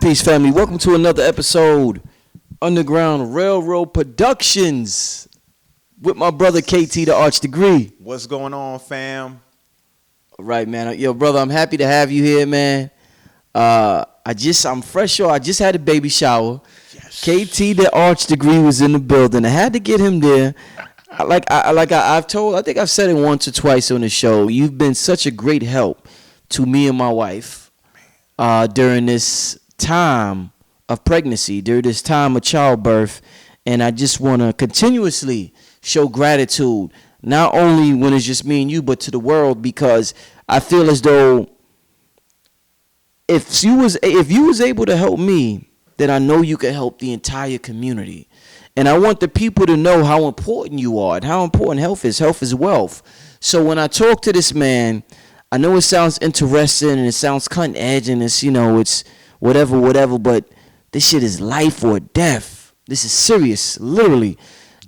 Peace, family. Welcome to another episode, Underground Railroad Productions, with my brother KT, the Arch Degree. What's going on, fam? All right, man. Yo, brother, I'm happy to have you here, man. I'm fresh. I just had a baby shower. Yes. KT, the Arch Degree, was in the building. I had to get him there. I think I've said it once or twice on the show. You've been such a great help to me and my wife during this time of pregnancy, during this time of childbirth, and I just want to continuously show gratitude, not only when it's just me and you, but to the world, because I feel as though if you was able to help me, then I know you can help the entire community. And I want the people to know how important you are and how important health is. Health is wealth. So when I talk to this man, I know it sounds interesting and it sounds cutting edge and it's whatever, but this shit is life or death. This is serious, literally.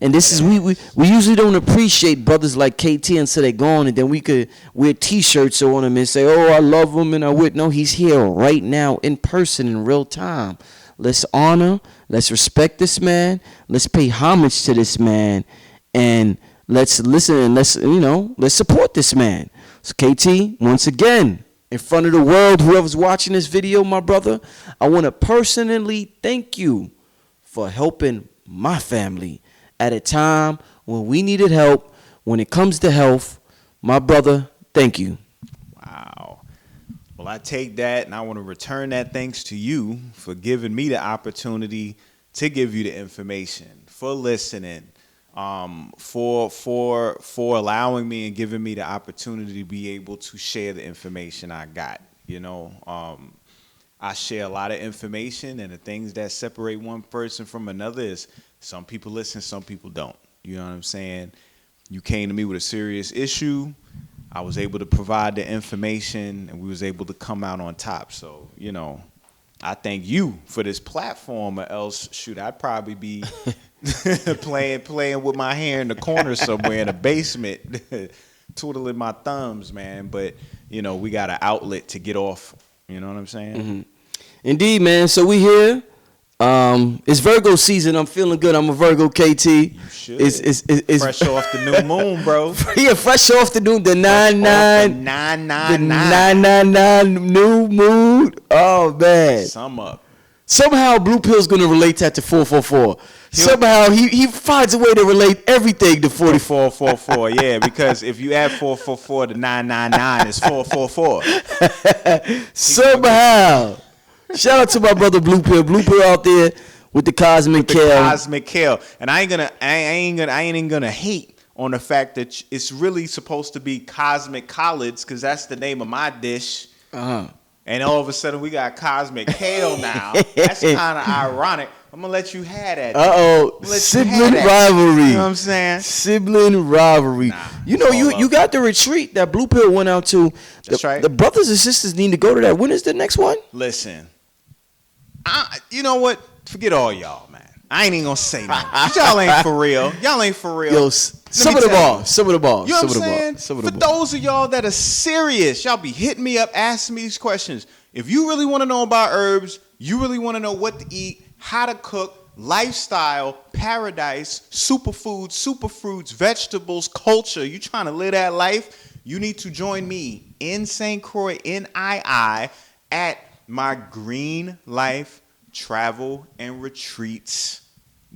And this is we usually don't appreciate brothers like KT until they're gone, and then we could wear T-shirts on them and say, "Oh, I love him," and I would. No, he's here right now in person in real time. Let's honor, let's respect this man, let's pay homage to this man, and let's listen and let's support this man. So KT, once again, in front of the world, whoever's watching this video, my brother, I want to personally thank you for helping my family at a time when we needed help. When it comes to health, my brother, thank you. Wow. Well, I take that and I want to return that thanks to you for giving me the opportunity to give you the information, for listening, for allowing me and giving me the opportunity to be able to share the information I got. I share a lot of information, and the things that separate one person from another is some people listen, some people don't. You know what I'm saying? You came to me with a serious issue. I was able to provide the information, and we was able to come out on top. So, I thank you for this platform, or else, shoot, I'd probably be playing with my hair in the corner somewhere in the basement, twiddling my thumbs, man. But, we got an outlet to get off. You know what I'm saying? Mm-hmm. Indeed, man. So we here. It's Virgo season. I'm feeling good. I'm a Virgo, KT. You should. It's fresh off the new moon, bro. Yeah, fresh off the new, the 999 new moon. Oh man. Sum up. Somehow Blue Pill's gonna relate that to 444. Somehow he finds a way to relate everything to 4444. Yeah, because if you add 444 to 999, it's 444. Somehow. Shout out to my brother Blue Pill. Blue Pill out there with the Cosmic Kale. Cosmic Kale. And I ain't even gonna hate on the fact that it's really supposed to be Cosmic Collards, because that's the name of my dish. Uh-huh. And all of a sudden we got Cosmic Kale now. That's kind of ironic. I'm gonna let you have that. Sibling rivalry. You know what I'm saying? Sibling rivalry. Nah, you got the retreat that Blue Pill went out to. That's right. The brothers and sisters need to go to that. When is the next one? Listen. You know what? Forget all y'all, man. I ain't even gonna say nothing. Y'all ain't for real. Y'all ain't for real. Yo, some of the ball. Some of the ball. You know what I'm saying? For those of y'all that are serious, y'all be hitting me up, asking me these questions. If you really want to know about herbs, you really want to know what to eat, how to cook, lifestyle, paradise, superfoods, superfruits, vegetables, culture, you trying to live that life, you need to join me in St. Croix, NII, at my Green Life Travel and Retreats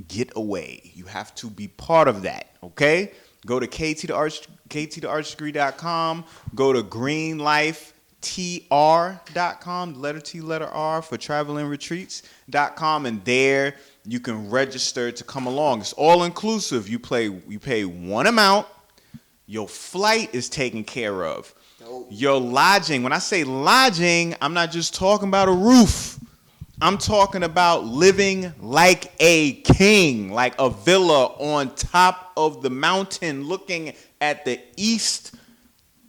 Getaway. You have to be part of that, okay? Go to ktthearchdegree.com. Go to greenlifetr.com, letter T, letter R, for travel and retreats.com, and there you can register to come along. It's all inclusive. You pay one amount. Your flight is taken care of. Your lodging. When I say lodging, I'm not just talking about a roof. I'm talking about living like a king, like a villa on top of the mountain, looking at the east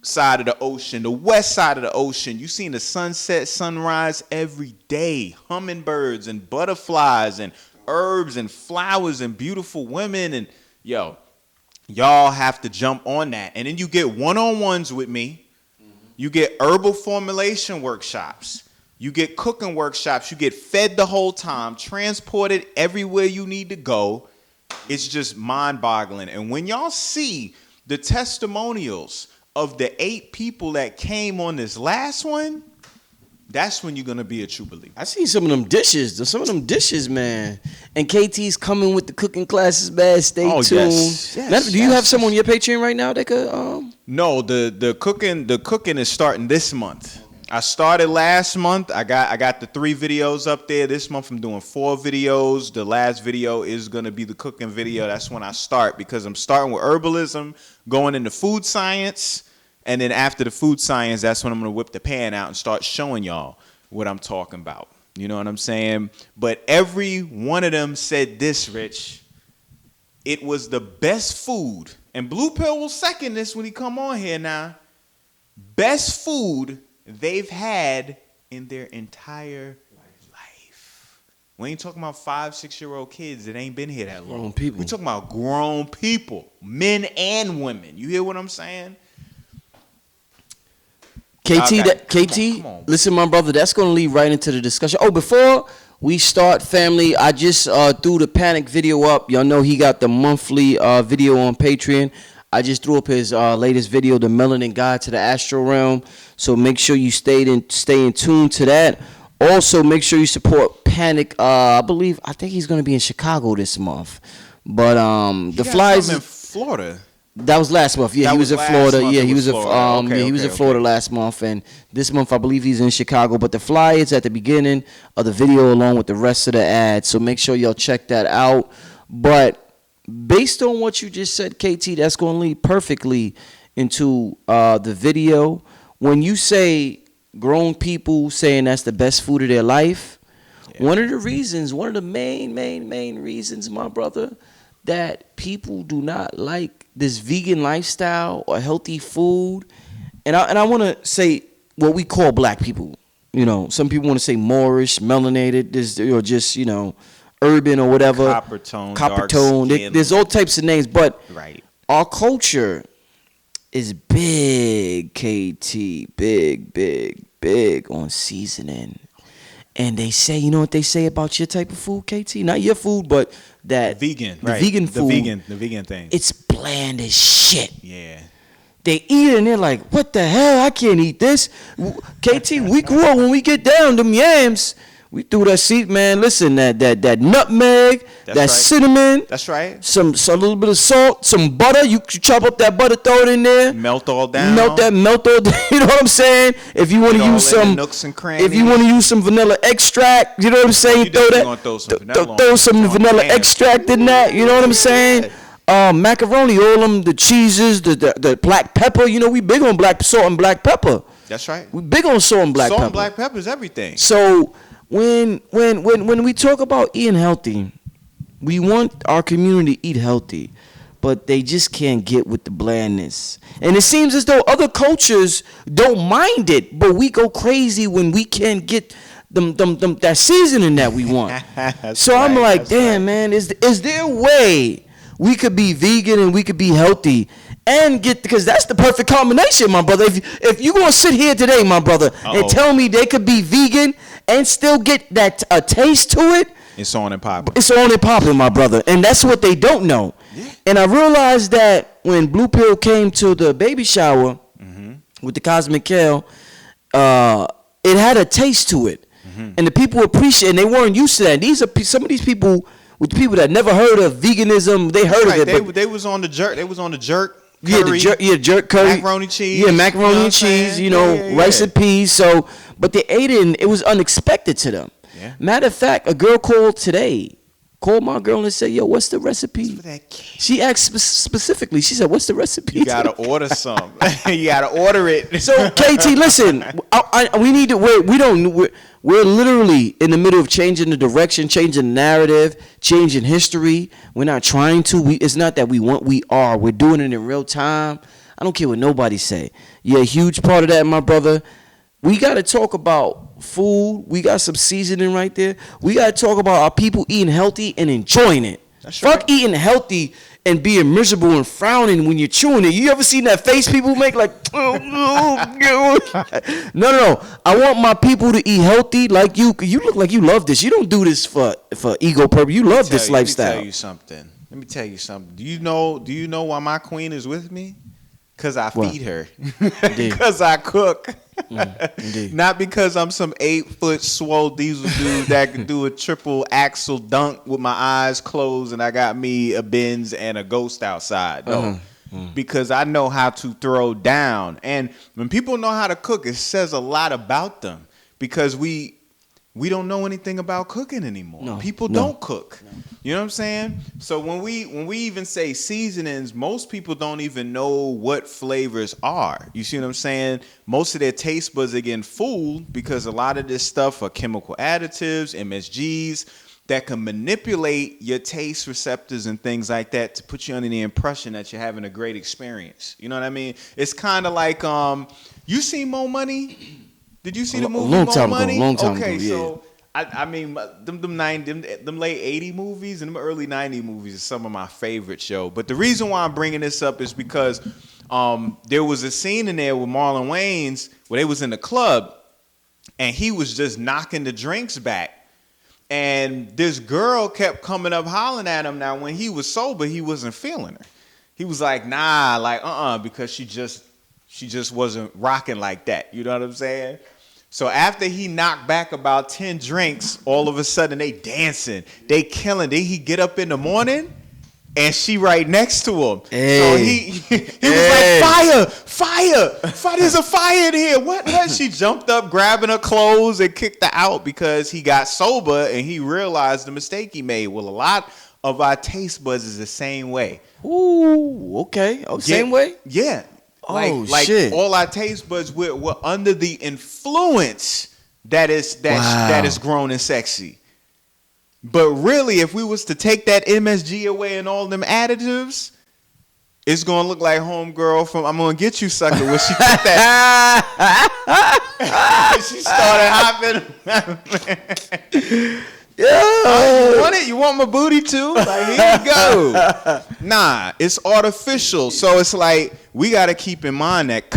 side of the ocean, the west side of the ocean. You seen the sunset, sunrise every day. Hummingbirds and butterflies and herbs and flowers and beautiful women. And y'all have to jump on that. And then you get one-on-ones with me. You get herbal formulation workshops. You get cooking workshops. You get fed the whole time, transported everywhere you need to go. It's just mind-boggling. And when y'all see the testimonials of the 8 people that came on this last one, that's when you're going to be a true believer. I seen some of them dishes, man. And KT's coming with the cooking classes, man. Stay tuned. Yes, Do you have some on your Patreon right now that could No, the cooking is starting this month. I started last month. I got the 3 videos up there. This month I'm doing 4 videos. The last video is going to be the cooking video. That's when I start, because I'm starting with herbalism, going into food science. And then after the food science, that's when I'm going to whip the pan out and start showing y'all what I'm talking about. You know what I'm saying? But every one of them said this, Rich. It was the best food. And Blue Pill will second this when he come on here now. Best food they've had in their entire life. We ain't talking about 5-6-year-old kids that ain't been here that long. Grown people. We talking about grown people, men and women. You hear what I'm saying? Come on. Listen, my brother, that's going to lead right into the discussion. Oh, before we start, family, I just threw the Panic video up. Y'all know he got the monthly video on Patreon. I just threw up his latest video, The Melanin Guide to the Astral Realm. So make sure you stay in tune to that. Also, make sure you support Panic. I think he's going to be in Chicago this month. But the flies in Florida. That was last month. Yeah, he was in Florida. Yeah, he was in Florida last month, and this month I believe he's in Chicago. But the flyer is at the beginning of the video along with the rest of the ads. So make sure y'all check that out. But based on what you just said, KT, that's going to lead perfectly into the video. When you say grown people saying that's the best food of their life, one of the main reasons, my brother, that people do not like this vegan lifestyle or healthy food, and I want to say what we call black people. You know, some people want to say Moorish, melanated, or just, you know, urban or whatever. Copper tone. There's all types of names, but our culture is big, KT, big on seasoning. And they say, you know what they say about your type of food, KT? Not your food, but that vegan, vegan food. The vegan thing. It's bland as shit. Yeah. They eat it and they're like, what the hell? I can't eat this. KT, we grew up, when we get down them yams, we threw that seed, man. Listen, that nutmeg, cinnamon. That's right. Some little bit of salt, some butter. You chop up that butter, throw it in there. Melt all down. Melt all down. You know what I'm saying? If you want to use some nooks and crannies. If you want to use some vanilla extract, you know what I'm saying? Throw some vanilla extract in that. You know what I'm saying? Macaroni, all them, the cheeses, the black pepper. You know, we big on salt and black pepper. That's right. We big on salt and black pepper. Salt and black pepper is everything. So when we talk about eating healthy, we want our community to eat healthy, but they just can't get with the blandness. And it seems as though other cultures don't mind it, but we go crazy when we can't get them that seasoning that we want. So I'm like, damn, man, is there a way we could be vegan and we could be healthy and get, because that's the perfect combination, my brother. If you're gonna sit here today, my brother, and tell me they could be vegan and still get that taste to it, it's on and popping. It's on and popping, my brother, and that's what they don't know. Yeah. And I realized that when Blue Pill came to the baby shower with the Cosmic Kale, it had a taste to it, and the people appreciate, and they weren't used to that. These are some of these people. With people that never heard of veganism, they heard of it. They was on the jerk. They was on the jerk. Curry, jerk curry, macaroni cheese. Yeah, macaroni and cheese. You know, rice and peas. So, but they ate it, and it was unexpected to them. Yeah. Matter of fact, a girl called my girl and said, "Yo, what's the recipe?" For that cake. She asked specifically. She said, "What's the recipe?" You gotta order some. You gotta order it. So, KT, listen, we need to. We're literally in the middle of changing the direction, changing the narrative, changing history. We're not trying to. It's not that we want. We are. We're doing it in real time. I don't care what nobody say. You're a huge part of that, my brother. We got to talk about food. We got some seasoning right there. We got to talk about our people eating healthy and enjoying it. That's right. Fuck eating healthy and being miserable and frowning when you're chewing it. You ever seen that face people make like, oh, No. I want my people to eat healthy. Like you look like you love this. You don't do this for ego purpose. You love this lifestyle. Let me tell you something. Do you know why my queen is with me? Because I feed her. Because I cook. Indeed. Not because I'm some 8-foot swole diesel dude that can do a triple axle dunk with my eyes closed and I got me a Benz and a Ghost outside. No. Because I know how to throw down. And when people know how to cook, it says a lot about them. Because we don't know anything about cooking anymore. People don't cook. No. You know what I'm saying? So when we even say seasonings, most people don't even know what flavors are. You see what I'm saying? Most of their taste buds are getting fooled because a lot of this stuff are chemical additives, MSGs, that can manipulate your taste receptors and things like that to put you under the impression that you're having a great experience. You know what I mean? It's kind of like, you seen Mo Money? Did you see the movie Mo Money? Long time ago, Okay, yeah. so I mean, them late 80 movies and them early 90 movies is some of my favorite show. But the reason why I'm bringing this up is because there was a scene in there with Marlon Wayans where they was in the club and he was just knocking the drinks back. And this girl kept coming up hollering at him. Now, when he was sober, he wasn't feeling her. He was like, nah, like, because she just wasn't rocking like that. You know what I'm saying? So after he knocked back about 10 drinks, all of a sudden they dancing, they killing. Then he get up in the morning and she right next to him. Hey. So he was like, fire, there's a fire in here. What? She jumped up, grabbing her clothes and kicked her out because he got sober and he realized the mistake he made. Well, a lot of our taste buds is the same way. Ooh, okay. Same way? Yeah. Like shit. All our taste buds we're under the influence that is grown and sexy. But really, if we was to take that MSG away and all them additives, it's gonna look like homegirl from I'm Gonna Get You Sucker when she took that. She started hopping. Yeah. You want it? You want my booty too? Like, here you go. Nah, it's artificial. So it's like we got to keep in mind that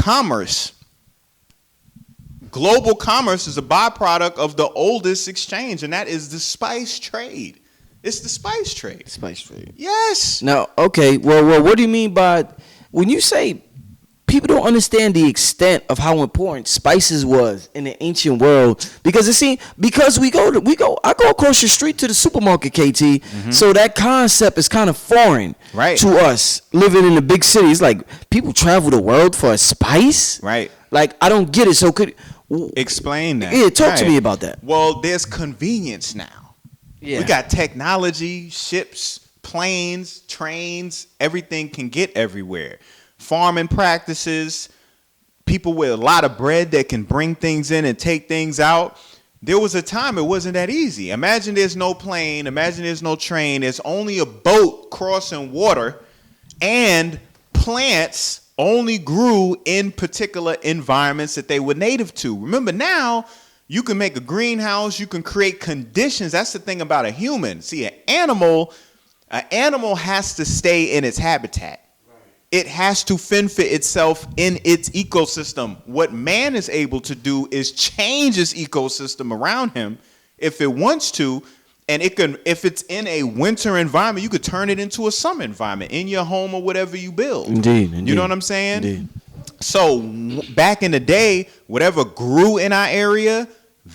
global commerce is a byproduct of the oldest exchange, and that is the spice trade. It's the spice trade. Spice trade. Yes. Now, okay. Well, what do you mean by when you say people don't understand the extent of how important spices was in the ancient world? Because I go across the street to the supermarket, KT. Mm-hmm. So that concept is kind of foreign to us living in the big city. It's like people travel the world for a spice, right? Like I don't get it. So explain that? Yeah, talk to me about that. Well, there's convenience now. Yeah. We got technology, ships, planes, trains. Everything can get everywhere. Farming practices, people with a lot of bread that can bring things in and take things out. There was a time it wasn't that easy. Imagine there's no plane. Imagine there's no train. There's only a boat crossing water, and plants only grew in particular environments that they were native to. Remember, now you can make a greenhouse. You can create conditions. That's the thing about a human. See, an animal has to stay in its habitat. It has to fend for itself in its ecosystem. What man is able to do is change his ecosystem around him if it wants to. And it can, if it's in a winter environment, you could turn it into a summer environment in your home or whatever you build. Indeed. You know what I'm saying? Indeed. So back in the day, whatever grew in our area,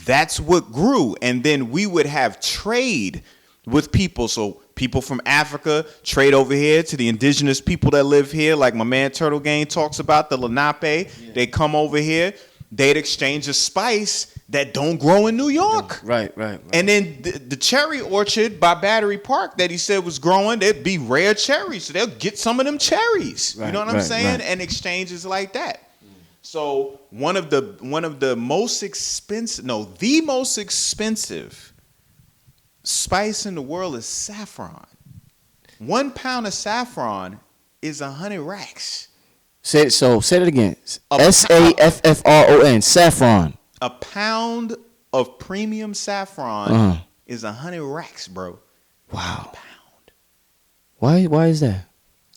that's what grew. And then we would have trade with people. So people from Africa trade over here to the indigenous people that live here, like my man Turtle Gang talks about, the Lenape. Yeah. They come over here. They'd exchange a spice that don't grow in New York. Right. And then the cherry orchard by Battery Park that he said was growing, there'd be rare cherries. So they'll get some of them cherries. Right, you know what I'm saying? Right. And exchanges like that. So one of the most expensive, the most expensive spice in the world is saffron. 1 pound of saffron is 100 racks. Say it again. Saffron. Saffron. A pound of premium saffron is 100 racks, bro. Wow. A pound. Why is that?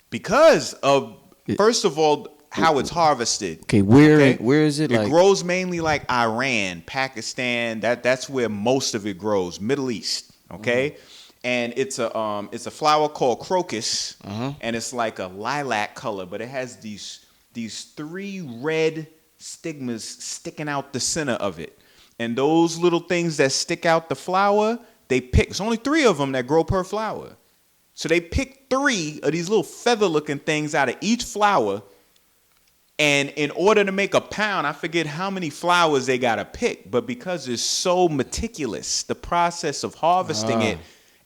Because of, first of all, how it's harvested. Okay, where is it? It Like, grows mainly like Iran, Pakistan. That's where most of it grows. Middle East. Okay, and it's a flower called crocus, and it's like a lilac color, but it has these 3 red stigmas sticking out the center of it, and those little things that stick out the flower, they pick. It's only 3 of them that grow per flower. So they pick 3 of these little feather-looking things out of each flower, and in order to make a pound, I forget how many flowers they got to pick, but because it's so meticulous, the process of harvesting it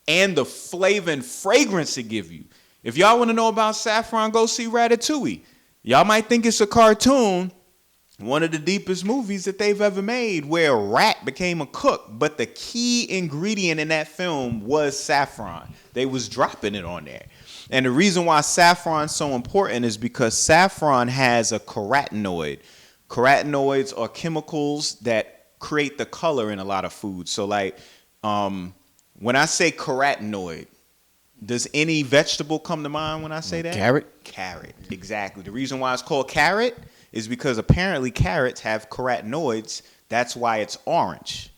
and the flavor and fragrance it give you. If y'all want to know about saffron, go see Ratatouille. Y'all might think it's a cartoon, one of the deepest movies that they've ever made, where a rat became a cook, but the key ingredient in that film was saffron. They was dropping it on there. And the reason why saffron is so important is because saffron has a carotenoid. Carotenoids are chemicals that create the color in a lot of foods. So like when I say carotenoid, does any vegetable come to mind when I say that? Carrot. Carrot, exactly. The reason why it's called carrot is because apparently carrots have carotenoids. That's why it's orange.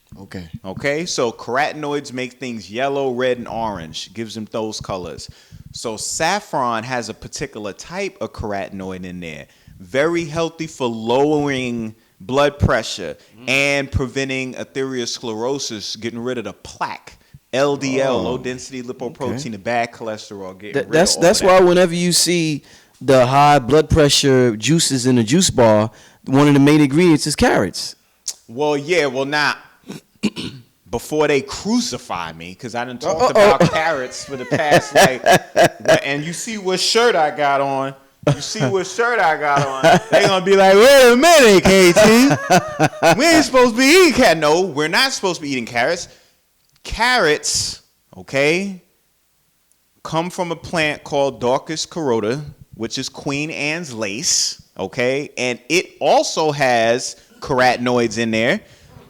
Okay, so carotenoids make things yellow, red, and orange. Gives them those colors. So saffron has a particular type of carotenoid in there. Very healthy for lowering blood pressure and preventing atherosclerosis, getting rid of the plaque. LDL, low density lipoprotein, the bad cholesterol, getting rid of all That's that. why whenever you see the high blood pressure juices in a juice bar, one of the main ingredients is carrots. Well, yeah, now, before they crucify me, because I done talked about carrots for the past, and you see what shirt I got on. They gonna be like, wait a minute, KT. We ain't supposed to be eating carrots. No, we're not supposed to be eating carrots. Carrots, okay, come from a plant called Daucus carota, which is Queen Anne's lace, okay? And it also has carotenoids in there.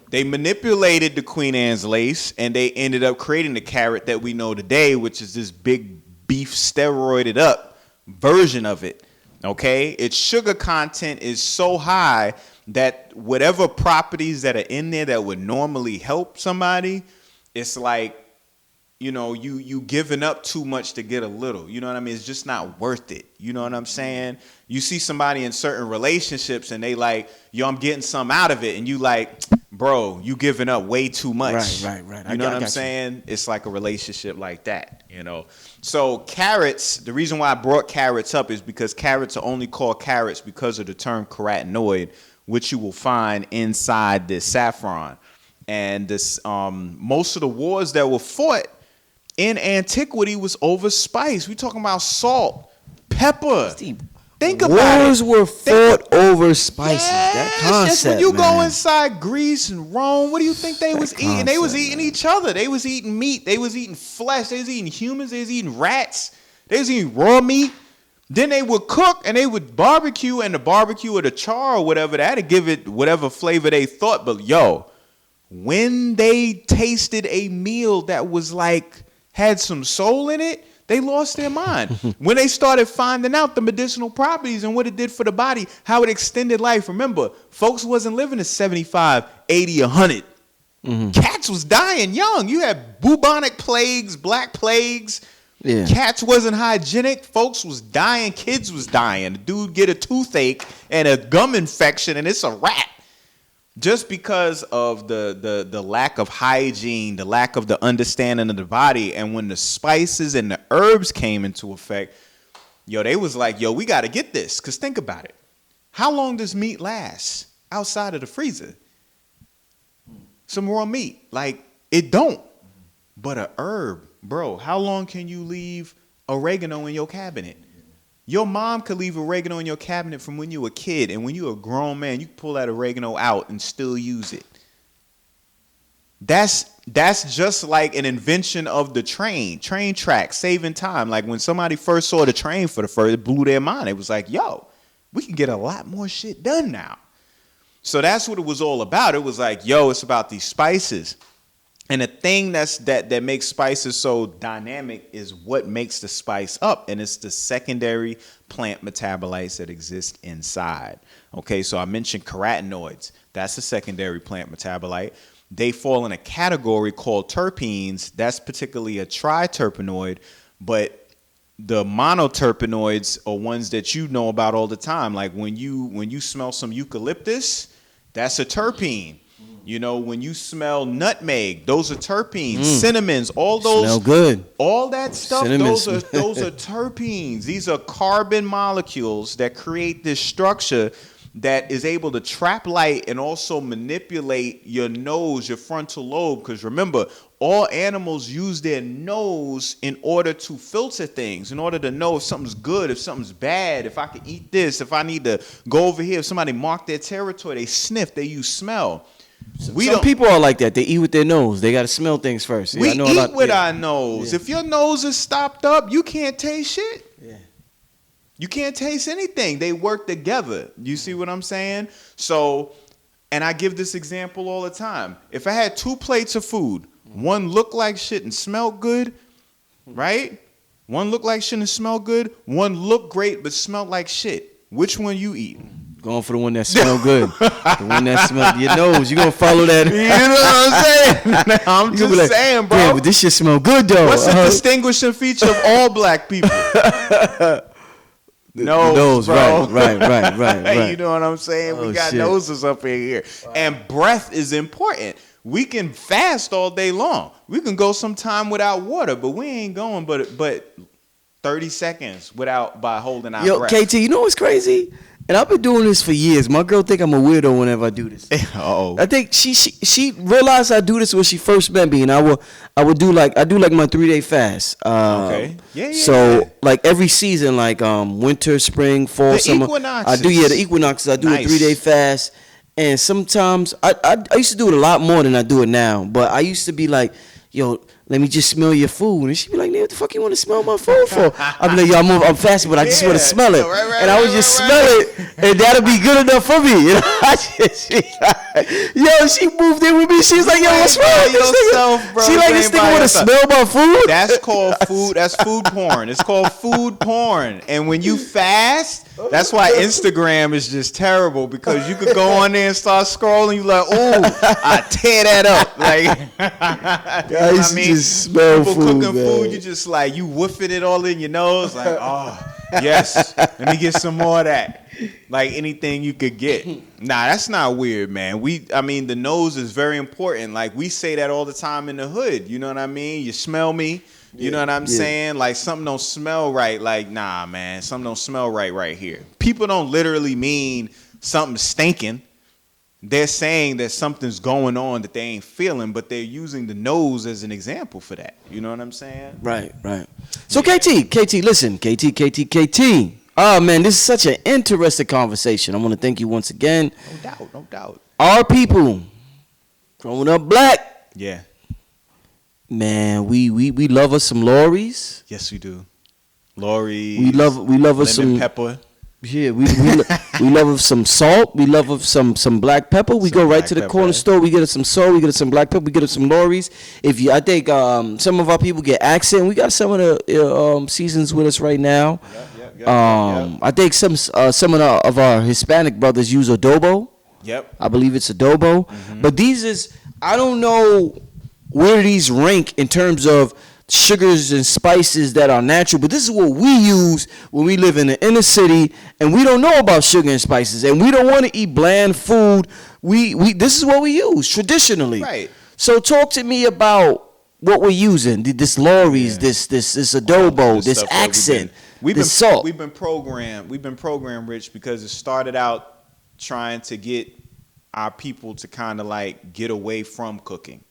They manipulated the Queen Anne's lace, and they ended up creating the carrot that we know today, which is this big beef steroided up version of it, okay? Its sugar content is so high that whatever properties that are in there that would normally help somebody, it's like, you know, you giving up too much to get a little. You know what I mean? It's just not worth it. You know what I'm saying? You see somebody in certain relationships and they like, yo, I'm getting some out of it. And you like, bro, you giving up way too much. Right. You know what I'm saying? It's like a relationship like that, you know? So carrots, the reason why I brought carrots up is because carrots are only called carrots because of the term carotenoid, which you will find inside this saffron. And this most of the wars that were fought in antiquity was over spice. We talking about salt, pepper. Think about it. Wars were fought over spices. Yes, that concept, just when you go man. inside Greece and Rome, what do you think they was eating? They was eating man. each other. They was eating meat. They was eating flesh. They was eating humans. They was eating rats. They was eating raw meat. Then they would cook and they would barbecue, and the barbecue or the char or whatever, that'd give it whatever flavor they thought. But yo, when they tasted a meal that was like had some soul in it, they lost their mind. When they started finding out the medicinal properties and what it did for the body, how it extended life. Remember, folks wasn't living to 75, 80, 100. Cats was dying young. You had bubonic plagues, black plagues. Yeah. Cats wasn't hygienic. Folks was dying. Kids was dying. The dude get a toothache and a gum infection and it's a rat. Just because of the lack of hygiene, the lack of the understanding of the body. And when the spices and the herbs came into effect, yo, they was like, yo, we got to get this. Because think about it. How long does meat last outside of the freezer? Some raw meat. Like, it don't. But a herb, bro, how long can you leave oregano in your cabinet? Your mom could leave oregano in your cabinet from when you were a kid, and when you're a grown man, you can pull that oregano out and still use it. That's just like an invention of the train track, saving time. Like when somebody first saw the train for the first, it blew their mind. It was like, yo, we can get a lot more shit done now. So that's what it was all about. It was like, yo, it's about these spices. And the thing that makes spices so dynamic is what makes the spice up, and it's the secondary plant metabolites that exist inside. Okay, so I mentioned carotenoids. That's a secondary plant metabolite. They fall in a category called terpenes. That's particularly a triterpenoid, but the monoterpenoids are ones that you know about all the time. Like when you smell some eucalyptus, that's a terpene. You know, when you smell nutmeg, those are terpenes. Cinnamons, all those Smell good. All that stuff, Cinnamons. those are terpenes. These are carbon molecules that create this structure that is able to trap light and also manipulate your nose, your frontal lobe. Because remember, all animals use their nose in order to filter things, in order to know if something's good, if something's bad, if I can eat this, if I need to go over here. If somebody marked their territory, they sniff, they use smell. Some people are like that. They eat with their nose. They got to smell things first. We eat with our nose. Yeah. If your nose is stopped up, you can't taste shit. Yeah. You can't taste anything. They work together. You see what I'm saying? So, and I give this example all the time. If I had 2 plates of food, one looked like shit and smelled good, right? One looked like shit and smelled good. One looked great but smelled like shit. Which one you eating? Going for the one that smell good. The one that smell your nose. You gonna follow that. You know what I'm saying? I'm just saying, bro. Yeah, but this shit smell good though. What's the distinguishing feature of all black people? Nose, bro. Right. You know what I'm saying? We got noses up in here. Wow. And breath is important. We can fast all day long. We can go some time without water, but we ain't going but 30 seconds by holding our breath. KT, you know what's crazy? And I've been doing this for years. My girl think I'm a weirdo whenever I do this. I think she realized I do this when she first met me, and I would do like my 3-day fast. Okay. Yeah. So like every season, like winter, spring, fall, the summer. Equinoxes. The equinoxes. I do a 3-day fast, and sometimes I used to do it a lot more than I do it now. But I used to be like, yo, let me just smell your food. And she'd be like, what the fuck you want to smell my food for? I'd be like, yo, I'm fasting, but I just want to smell it. And I would just smell it, and that'll be good enough for me. You know, she moved in with me. She was like, yo, what's wrong with this nigga? Bro. She like, this nigga want to smell my food? That's called food. That's food porn. It's called food porn. And when you fast, that's why Instagram is just terrible, because you could go on there and start scrolling. You like, oh, I tear that up. Like, you know what I mean? Smell people food, cooking man. food, you just like, you woofing it all in your nose, like, oh yes, let me get some more of that. Like anything you could get. Nah, that's not weird, man. The nose is very important. Like we say that all the time in the hood. You know what I mean? You smell me. You know what I'm saying? Like something don't smell right. Like, nah, man, something don't smell right here. People don't literally mean something stinking. They're saying that something's going on that they ain't feeling, but they're using the nose as an example for that. You know what I'm saying? Right. So KT, listen, KT. Oh man, this is such an interesting conversation. I want to thank you once again. No doubt. Our people, growing up black. Yeah. Man, we love us some Lorries. Yes, we do. Lorries. We love us some pepper. Yeah, we love us some salt. We love us some black pepper. We go right to the corner store. We get us some salt. We get us some black pepper. We get us some Lorries. I think some of our people get accent. We got some of the seasons with us right now. Yep. I think some of our Hispanic brothers use adobo. Yep. I believe it's adobo. Mm-hmm. But I don't know where these rank in terms of sugars and spices that are natural, but this is what we use when we live in the inner city, and we don't know about sugar and spices, and we don't want to eat bland food. This is what we use traditionally. Right. So talk to me about what we're using. This Lorries, this adobo, this accent, this salt. We've been programmed, Rich, because it started out trying to get our people to kind of like get away from cooking.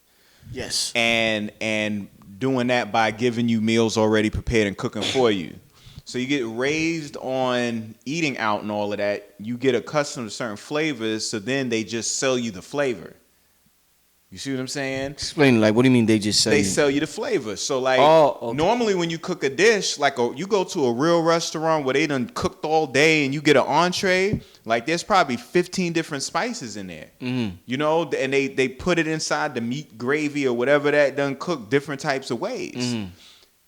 Yes. And doing that by giving you meals already prepared and cooking for you. So you get raised on eating out and all of that. You get accustomed to certain flavors, so then they just sell you the flavor. You see what I'm saying? Explain, like, what do you mean they just sell They you? sell you the flavor. So like, Okay. normally when you cook a dish, like you go to a real restaurant where they done cooked all day and you get an entree, like there's probably 15 different spices in there. Mm-hmm. You know, and they put it inside the meat gravy or whatever that done cooked different types of ways. Mm-hmm.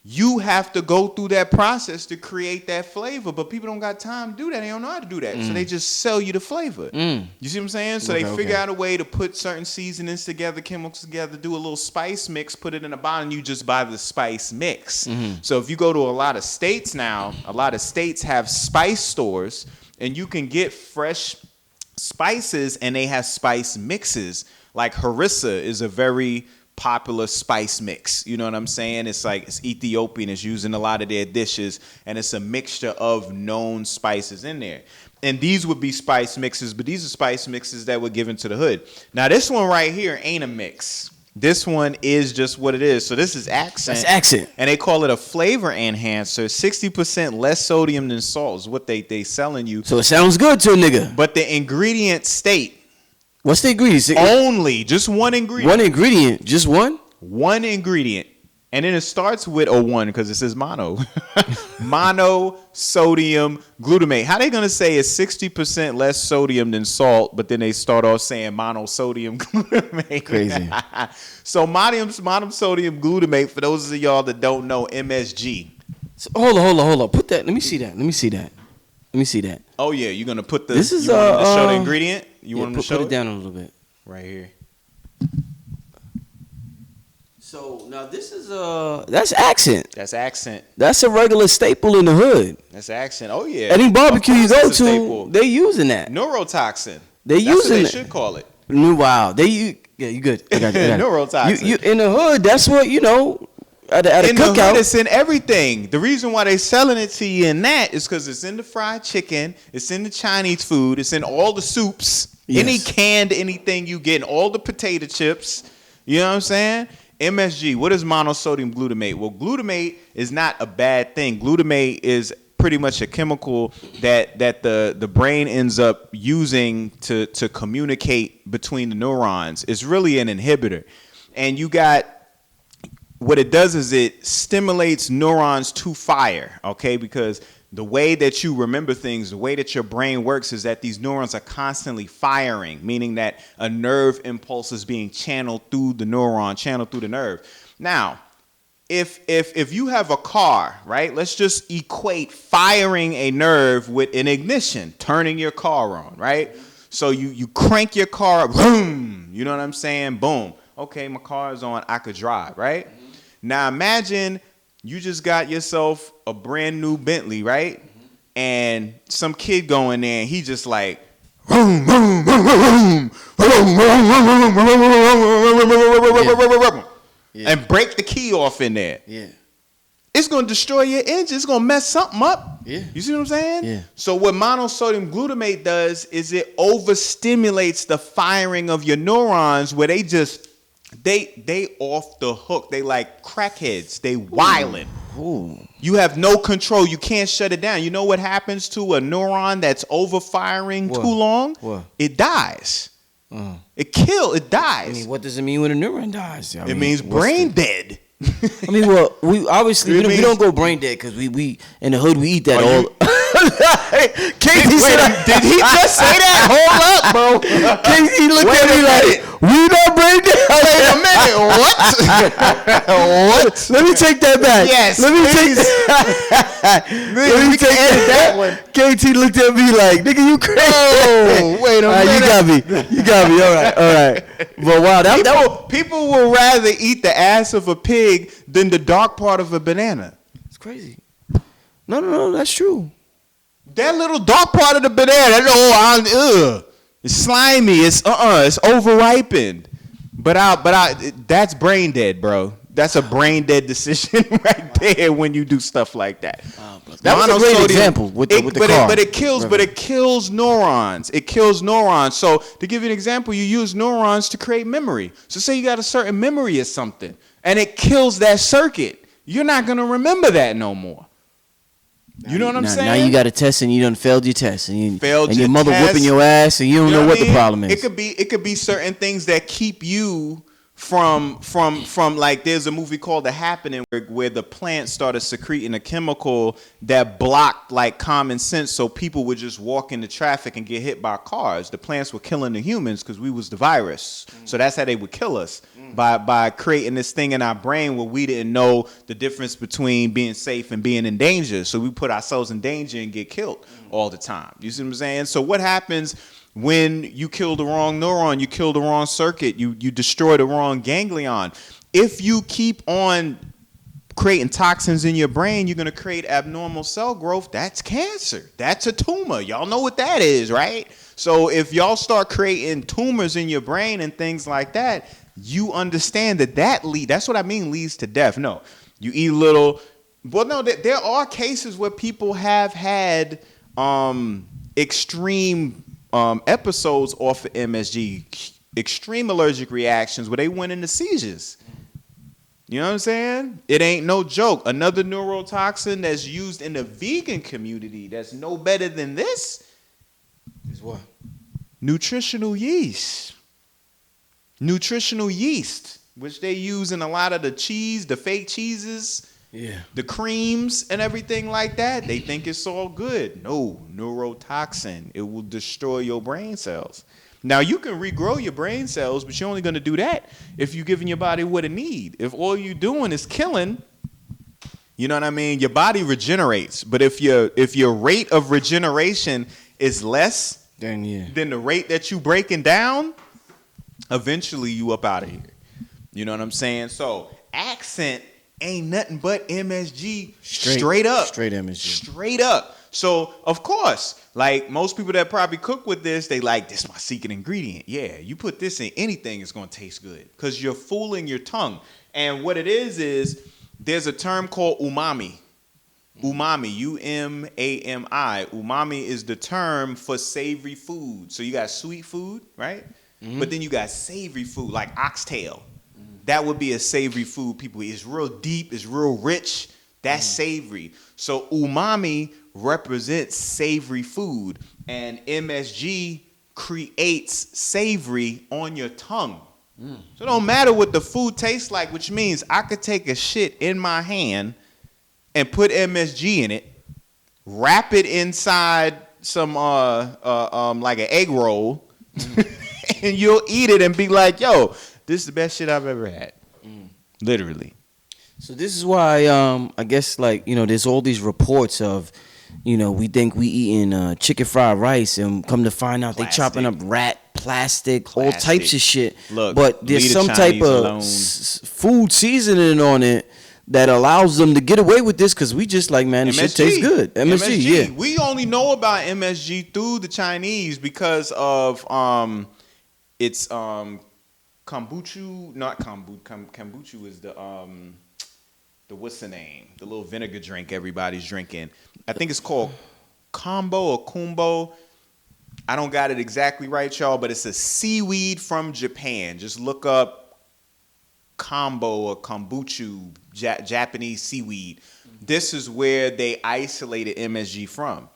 You have to go through that process to create that flavor, but people don't got time to do that. They don't know how to do that. So they just sell you the flavor. You see what I'm saying? So they figure out a way to put certain seasonings together, chemicals together, do a little spice mix, put it in a bottle, and you just buy the spice mix. So if you go to a lot of states now, a lot of states have spice stores, and you can get fresh spices, and they have spice mixes. Like harissa is a very popular spice mix. You know what I'm saying? It's like it's Ethiopian. It's used in a lot of their dishes, and it's a mixture of known spices in there. And these would be spice mixes, but these are spice mixes that were given to the hood. Now this one right here ain't a mix. This one is just what it is. So this is accent. That's accent. And they call it a flavor enhancer. 60% less sodium than salt is what they selling you. So it sounds good to a nigga. But the ingredient state, What's the ingredients? only just one ingredient. One ingredient, just one? One ingredient. And then it starts with a one because it says mono. Monosodium glutamate. How they gonna say it's 60% less sodium than salt, but then they start off saying monosodium glutamate? Crazy. So monosodium glutamate, for those of y'all that don't know, MSG. So, hold on. Put that. Let me see that. Oh yeah, you're gonna put the. This is you want them to show the ingredient. You want them to show put it down a little bit. right here. So now this is that's accent. That's accent. That's a regular staple in the hood. That's accent. Oh yeah. Any barbecue you Of course go it's a staple. to, they using that. Neurotoxin. They That's what using they it. should call it. Wow. Yeah, you good. I got it. Neurotoxin. You in the hood, that's what, at a In the hood, cookout. it's in everything. The reason why they selling it to you in that is because it's in the fried chicken, it's in the Chinese food, it's in all the soups, Yes. any canned anything you get, in all the potato chips. You know what I'm saying? MSG. What is monosodium glutamate? Well, glutamate is not a bad thing. Glutamate is pretty much a chemical that the brain ends up using to communicate between the neurons. It's really an inhibitor, and you got. What it does is it stimulates neurons to fire, okay? Because the way that you remember things, the way that your brain works is that these neurons are constantly firing, meaning that a nerve impulse is being channeled through the neuron, channeled through the nerve. Now, if you have a car, right? Let's just equate firing a nerve with an ignition, turning your car on, right? So you crank your car up, boom, you know what I'm saying? Boom. Okay, my car is on, I could drive, right? Now imagine you just got yourself a brand new Bentley, right? And some kid go in there and he just like, and break the key off in there. Yeah. It's going to destroy your engine. It's going to mess something up. Yeah. You see what I'm saying? Yeah. So what monosodium glutamate does is it overstimulates the firing of your neurons where they just, they off the hook. They like crackheads. They wildin'. Ooh. You have no control. You can't shut it down. You know what happens to a neuron that's overfiring What? too long? What? It dies. It dies. I mean, what does it mean when a neuron dies? It means brain dead. I mean, well, we obviously It we means- don't go brain dead because we in the hood we eat that Are all. you- Casey said, Did he just say that? Hold up, bro. Casey looked Wait at me a like, minute. we not brain dead. Wait a minute. What? What? Let me take that back. Yes, Let me please. We can edit that one. KT looked at me like, nigga, you crazy. Oh, wait a minute. You got me. All right. But wow, People will rather eat the ass of a pig than the dark part of a banana. it's crazy. No, that's true. That little dark part of the banana, it's slimy. It's overripened. But that's brain dead, bro. That's a brain dead decision right there when you do stuff like that. That was a great example with the car. But it kills neurons. It kills neurons. So to give you an example, you use neurons to create memory. So say you got a certain memory or something, and it kills that circuit. You're not gonna remember that no more. You know what I'm saying? Now you got a test and you done failed your test and Failed your your mother test. whipping your ass and you don't know what the problem is. It could be certain things that keep you from like there's a movie called The Happening where the plant started secreting a chemical that blocked like common sense, so people would just walk into traffic and get hit by cars. The plants were killing the humans because we was the virus, so that's how they would kill us by creating this thing in our brain where we didn't know the difference between being safe and being in danger, so we put ourselves in danger and get killed all the time. You see what I'm saying? So what happens when you kill the wrong neuron, you kill the wrong circuit, you destroy the wrong ganglion? If you keep on creating toxins in your brain, you're going to create abnormal cell growth. That's cancer. That's a tumor. Y'all know what that is, right? So if y'all start creating tumors in your brain and things like that, you understand that's what I mean, leads to death. No, you eat a little. Well, no, there are cases where people have had extreme episodes off of MSG, extreme allergic reactions where they went into seizures. You know what I'm saying? It ain't no joke. Another neurotoxin that's used in the vegan community that's no better than this is what? Nutritional yeast. Nutritional yeast, which they use in a lot of the cheese, the fake cheeses. Yeah. The creams and everything like that, they think it's all good. No, neurotoxin. It will destroy your brain cells. Now, you can regrow your brain cells, but you're only going to do that if you're giving your body what it needs. If all you're doing is killing, you know what I mean? Your body regenerates. But if your rate of regeneration is less than the rate that you breaking down, eventually you up out of here. You know what I'm saying? So, accent ain't nothing but MSG, straight up. Straight MSG. Straight up. So, of course, like most people that probably cook with this, they like, this is my secret ingredient. Yeah, you put this in anything, it's going to taste good because you're fooling your tongue. And what it is there's a term called umami. Umami, U-M-A-M-I. Umami is the term for savory food. So you got sweet food, right? Mm-hmm. But then you got savory food like oxtail. That would be a savory food people eat. It's real deep. It's real rich. That's savory. So umami represents savory food. And MSG creates savory on your tongue. So it don't matter what the food tastes like, which means I could take a shit in my hand and put MSG in it, wrap it inside some like an egg roll, and you'll eat it and be like, yo, this is the best shit I've ever had. Literally. So this is why I guess there's all these reports of, we think we eating chicken fried rice and come to find out they chopping up rat, plastic, all types of shit. Look, but there's some type of food seasoning on it that allows them to get away with this because we just like, man, this shit tastes good. MSG, yeah. We only know about MSG through the Chinese because of it's kombucha, not kombucha. Kombucha is the what's the name? The little vinegar drink everybody's drinking. I think it's called Combo or Kumbo. I don't got it exactly right, y'all, but it's a seaweed from Japan. Just look up Combo or kombucha, Japanese seaweed. This is where they isolated MSG from.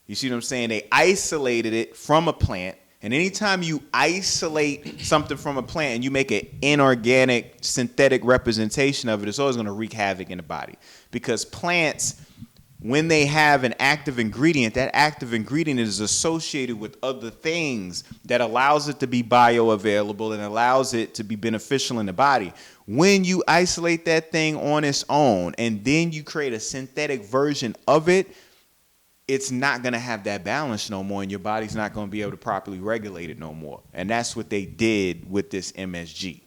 You see what I'm saying? They isolated it from a plant. And anytime you isolate something from a plant and you make an inorganic, synthetic representation of it, it's always going to wreak havoc in the body. Because plants, when they have an active ingredient, that active ingredient is associated with other things that allows it to be bioavailable and allows it to be beneficial in the body. When you isolate that thing on its own and then you create a synthetic version of it, it's not going to have that balance no more, and your body's not going to be able to properly regulate it no more. And that's what they did with this MSG.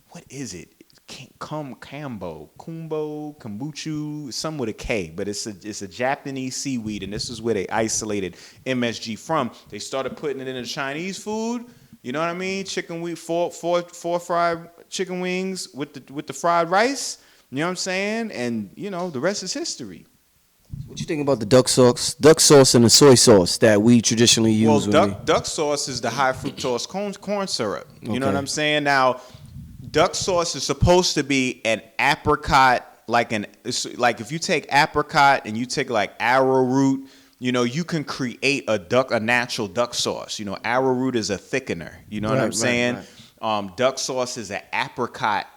What is it? Kumbo, kombucha, some with a K, but it's a Japanese seaweed, and this is where they isolated MSG from. They started putting it in the Chinese food. You know what I mean? Chicken wing, four fried chicken wings with the fried rice. You know what I'm saying? And the rest is history. What you think about the duck sauce and the soy sauce that we traditionally use? Well, duck sauce is the high fructose corn syrup. You know what I'm saying? Now, duck sauce is supposed to be an apricot, like if you take apricot and you take like arrowroot, you can create a natural duck sauce. Arrowroot is a thickener. You know what I'm saying? Duck sauce is an apricot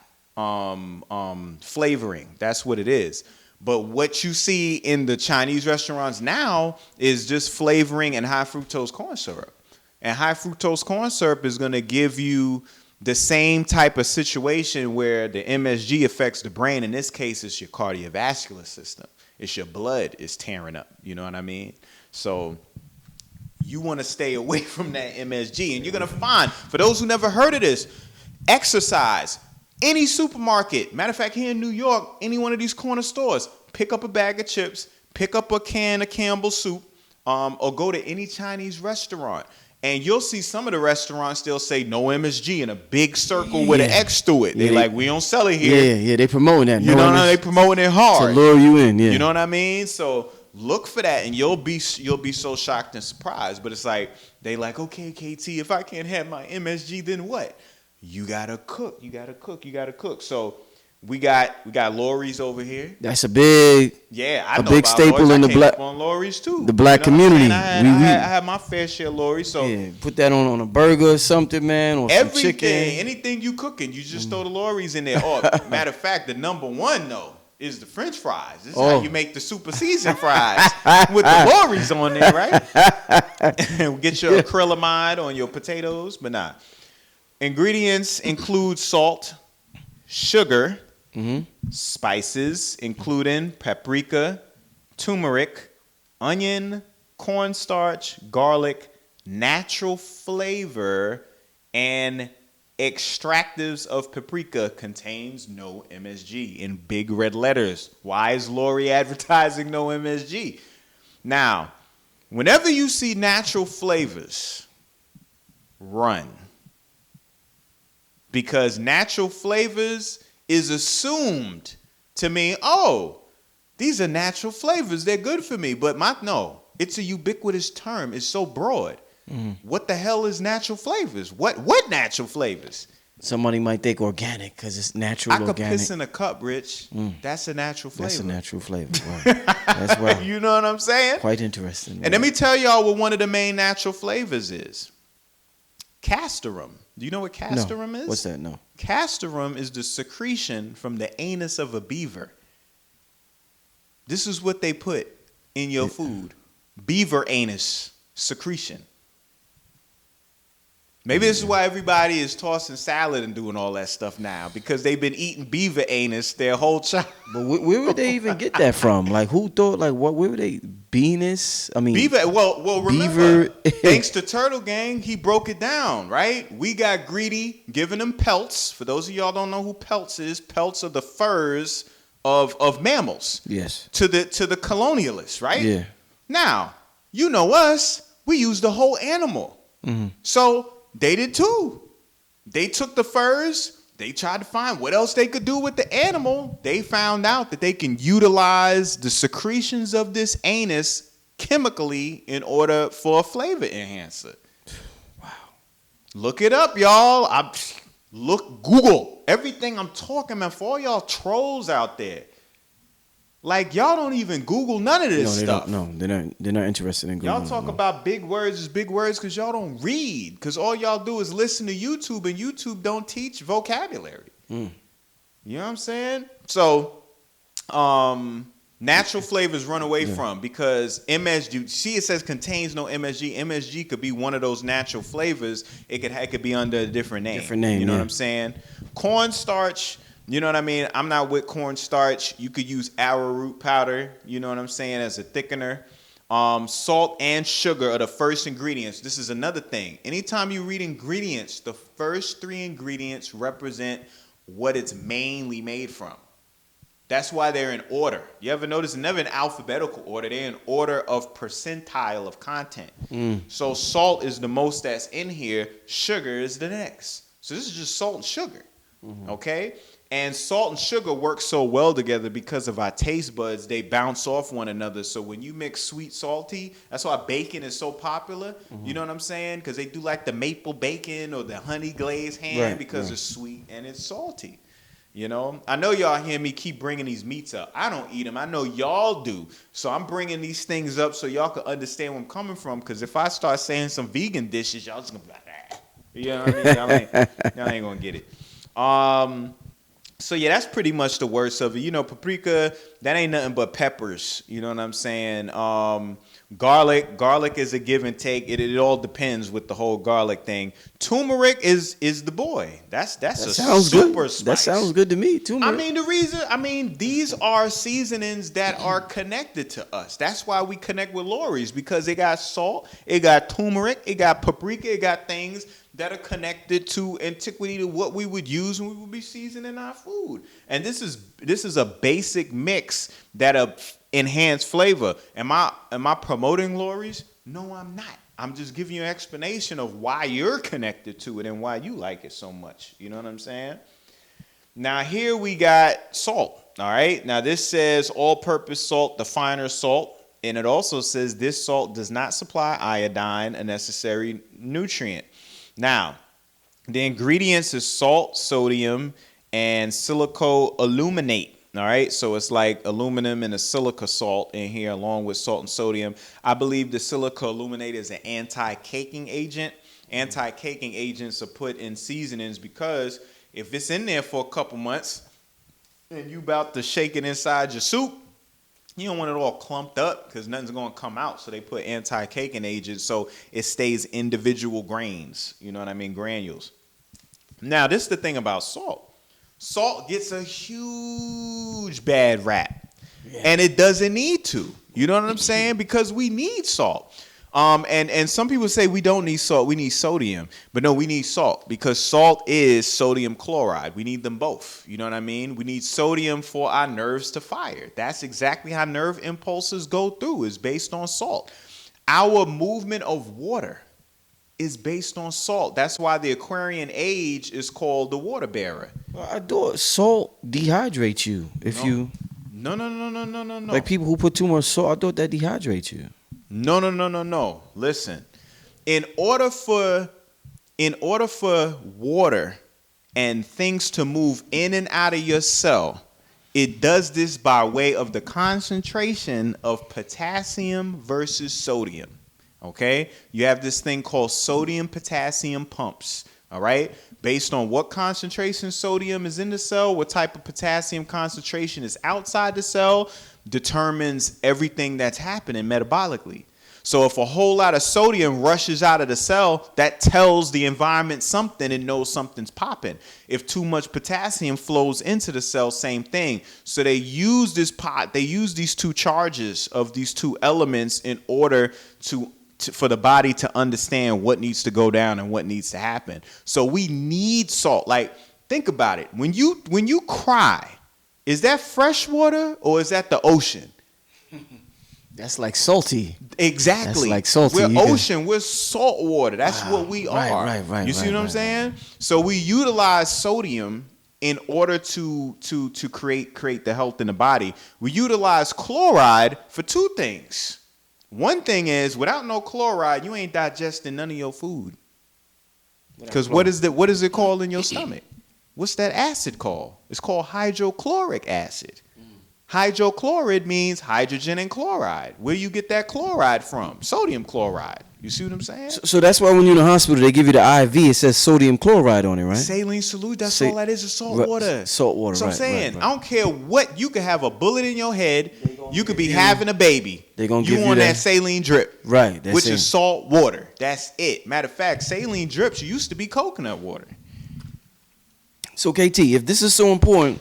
flavoring. That's what it is. But what you see in the Chinese restaurants now is just flavoring and high fructose corn syrup. And high fructose corn syrup is going to give you the same type of situation where the MSG affects the brain. In this case, it's your cardiovascular system. It's your blood is tearing up. You know what I mean? So you want to stay away from that MSG. And you're going to find, for those who never heard of this, exercise. Any supermarket, matter of fact, here in New York, any one of these corner stores, pick up a bag of chips, pick up a can of Campbell's soup, or go to any Chinese restaurant. And you'll see some of the restaurants still say no MSG in a big circle with an X to it. They like, we don't sell it here. Yeah, they promoting that. You know, they promoting it hard. To lure you in, yeah. You know what I mean? So look for that, and you'll be so shocked and surprised. But it's like, they like, okay, KT, if I can't have my MSG, then what? You gotta cook. You gotta cook. So we got Lori's over here. That's a big, I know big about staple Lori's. in the black on Lori's too. The black community. I had my fair share of Lori's. So put that on a burger or something, man, or some chicken. Anything you cooking, you just throw the Lori's in there. Oh, matter of fact, the number one though is the French fries. This is how you make the super seasoned fries with the Lori's on there, right? Get your acrylamide on your potatoes, but nah. Ingredients include salt, sugar, spices, including paprika, turmeric, onion, cornstarch, garlic, natural flavor, and extractives of paprika contains no MSG in big red letters. Why is Lori advertising no MSG? Now, whenever you see natural flavors, run. Because natural flavors is assumed to mean, oh, these are natural flavors. They're good for me. But no, it's a ubiquitous term. It's so broad. What the hell is natural flavors? What natural flavors? Somebody might think organic because it's natural. I could organic. piss in a cup, Rich. That's a natural flavor. That's a natural flavor. Wow. That's right. You know what I'm saying? Quite interesting. And let me tell y'all what one of the main natural flavors is. Castorum. Do you know what castorum is? What's that? No. Castorum is the secretion from the anus of a beaver. This is what they put in your food. Beaver anus secretion. Maybe this is why everybody is tossing salad and doing all that stuff now, because they've been eating beaver anus their whole child. But where would they even get that from? Like, who thought, like, what, where would they, Venus? I mean, beaver, well, remember, thanks to Turtle Gang, he broke it down, right? We got greedy, giving them pelts. For those of y'all don't know who pelts is, pelts are the furs of mammals. Yes. To the colonialists, right? Yeah. Now, you know us, we use the whole animal. So they did too. They took the furs. They tried to find what else they could do with the animal. They found out that they can utilize the secretions of this anus chemically in order for a flavor enhancer. Wow. Look it up, y'all. Google everything I'm talking about for all y'all trolls out there. Like, y'all don't even Google none of this stuff. They're not interested in Googling. Y'all talk about big words as big words because y'all don't read. Because all y'all do is listen to YouTube, and YouTube don't teach vocabulary. You know what I'm saying? So, natural flavors run away from, because MSG, see it says contains no MSG. MSG could be one of those natural flavors. It could be under a different name. You know what I'm saying? Cornstarch. You know what I mean? I'm not with cornstarch. You could use arrowroot powder, you know what I'm saying, as a thickener. Salt and sugar are the first ingredients. This is another thing. Anytime you read ingredients, the first 3 ingredients represent what it's mainly made from. That's why they're in order. You ever notice? They're never in alphabetical order. They're in order of percentile of content. So salt is the most that's in here. Sugar is the next. So this is just salt and sugar. Okay? And salt and sugar work so well together because of our taste buds. They bounce off one another. So when you mix sweet, salty, that's why bacon is so popular. You know what I'm saying? Because they do like the maple bacon or the honey glazed ham because it's sweet and it's salty. You know? I know y'all hear me keep bringing these meats up. I don't eat them. I know y'all do. So I'm bringing these things up so y'all can understand where I'm coming from. Because if I start saying some vegan dishes, y'all just going to be like, ah. You know what I mean? Y'all ain't gonna get it. So yeah, that's pretty much the worst of it. You know, paprika, that ain't nothing but peppers. You know what I'm saying? Garlic is a give and take. It all depends with the whole garlic thing. Turmeric is the boy. That's a super spice. That sounds good to me. Turmeric. These are seasonings that are connected to us. That's why we connect with Lori's, because it got salt, it got turmeric, it got paprika, it got things that are connected to antiquity, to what we would use when we would be seasoning our food. And this is a basic mix that enhance flavor. Am I promoting Lori's? No, I'm not. I'm just giving you an explanation of why you're connected to it and why you like it so much. You know what I'm saying? Now here we got salt. All right. Now this says all-purpose salt, the finer salt. And it also says this salt does not supply iodine, a necessary nutrient. Now, the ingredients is salt, sodium, and silicoaluminate. All right, so it's like aluminum and a silica salt in here along with salt and sodium. I believe the silicoaluminate is an anti-caking agent. Anti-caking agents are put in seasonings because if it's in there for a couple months and you about to shake it inside your soup, you don't want it all clumped up because nothing's going to come out. So they put anti-caking agents so it stays individual grains. You know what I mean? Granules. Now, this is the thing about salt. Salt gets a huge bad rap. Yeah. And it doesn't need to. You know what I'm saying? Because we need salt. And some people say we don't need salt, we need sodium. But no, we need salt because salt is sodium chloride. We need them both. You know what I mean? We need sodium for our nerves to fire. That's exactly how nerve impulses go through, is based on salt. Our movement of water is based on salt. That's why the Aquarian age is called the water bearer. Well, I thought salt dehydrates you. No. Like people who put too much salt, I thought that dehydrates you. No. Listen, in order for water and things to move in and out of your cell, it does this by way of the concentration of potassium versus sodium. Okay? You have this thing called sodium-potassium pumps. All right? Based on what concentration sodium is in the cell, what type of potassium concentration is outside the cell, determines everything that's happening metabolically. So if a whole lot of sodium rushes out of the cell, that tells the environment something and knows something's popping. If too much potassium flows into the cell, same thing. So they use these two charges of these two elements in order for the body to understand what needs to go down and what needs to happen. So we need salt. Like, think about it. When you cry, is that fresh water or is that the ocean? That's like salty. Exactly. That's like salty. We're ocean. We're salt water. That's what we are. Right. You see what I'm saying? So we utilize sodium in order to create the health in the body. We utilize chloride for two things. One thing is, without no chloride, you ain't digesting none of your food. Because what is it called in your stomach? What's that acid called? It's called hydrochloric acid. Hydrochloride means hydrogen and chloride. Where do you get that chloride from? Sodium chloride. You see what I'm saying? So that's why when you're in the hospital, they give you the IV. It says sodium chloride on it, right? Saline solution. That's all that is salt water. Salt water, so right. I'm saying, right. I don't care what. You could have a bullet in your head. You could be having a baby. They're gonna give you on that saline drip. Right. Which is salt water. That's it. Matter of fact, saline drips used to be coconut water. So KT, if this is so important,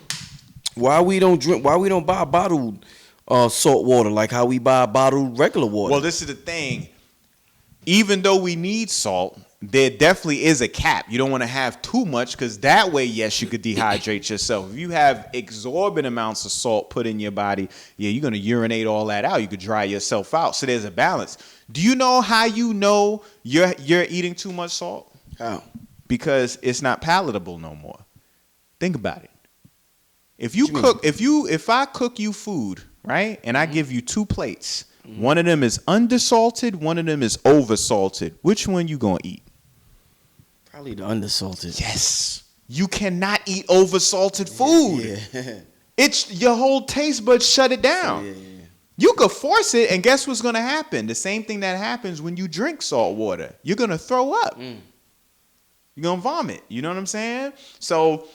why we don't buy bottled salt water like how we buy bottled regular water? Well, this is the thing. Even though we need salt, there definitely is a cap. You don't want to have too much because that way, yes, you could dehydrate yourself. If you have exorbitant amounts of salt put in your body, yeah, you're going to urinate all that out. You could dry yourself out. So there's a balance. Do you know how you know you're eating too much salt? How? Because it's not palatable no more. Think about it. If I cook you food, right, and I give you 2 plates, one of them is undersalted, one of them is oversalted. Which one you gonna eat? Probably the undersalted. Yes. You cannot eat oversalted food. Yeah. It's your whole taste buds shut it down. Yeah. You could force it, and guess what's gonna happen? The same thing that happens when you drink salt water. You're gonna throw up. You're going to vomit. You know what I'm saying? So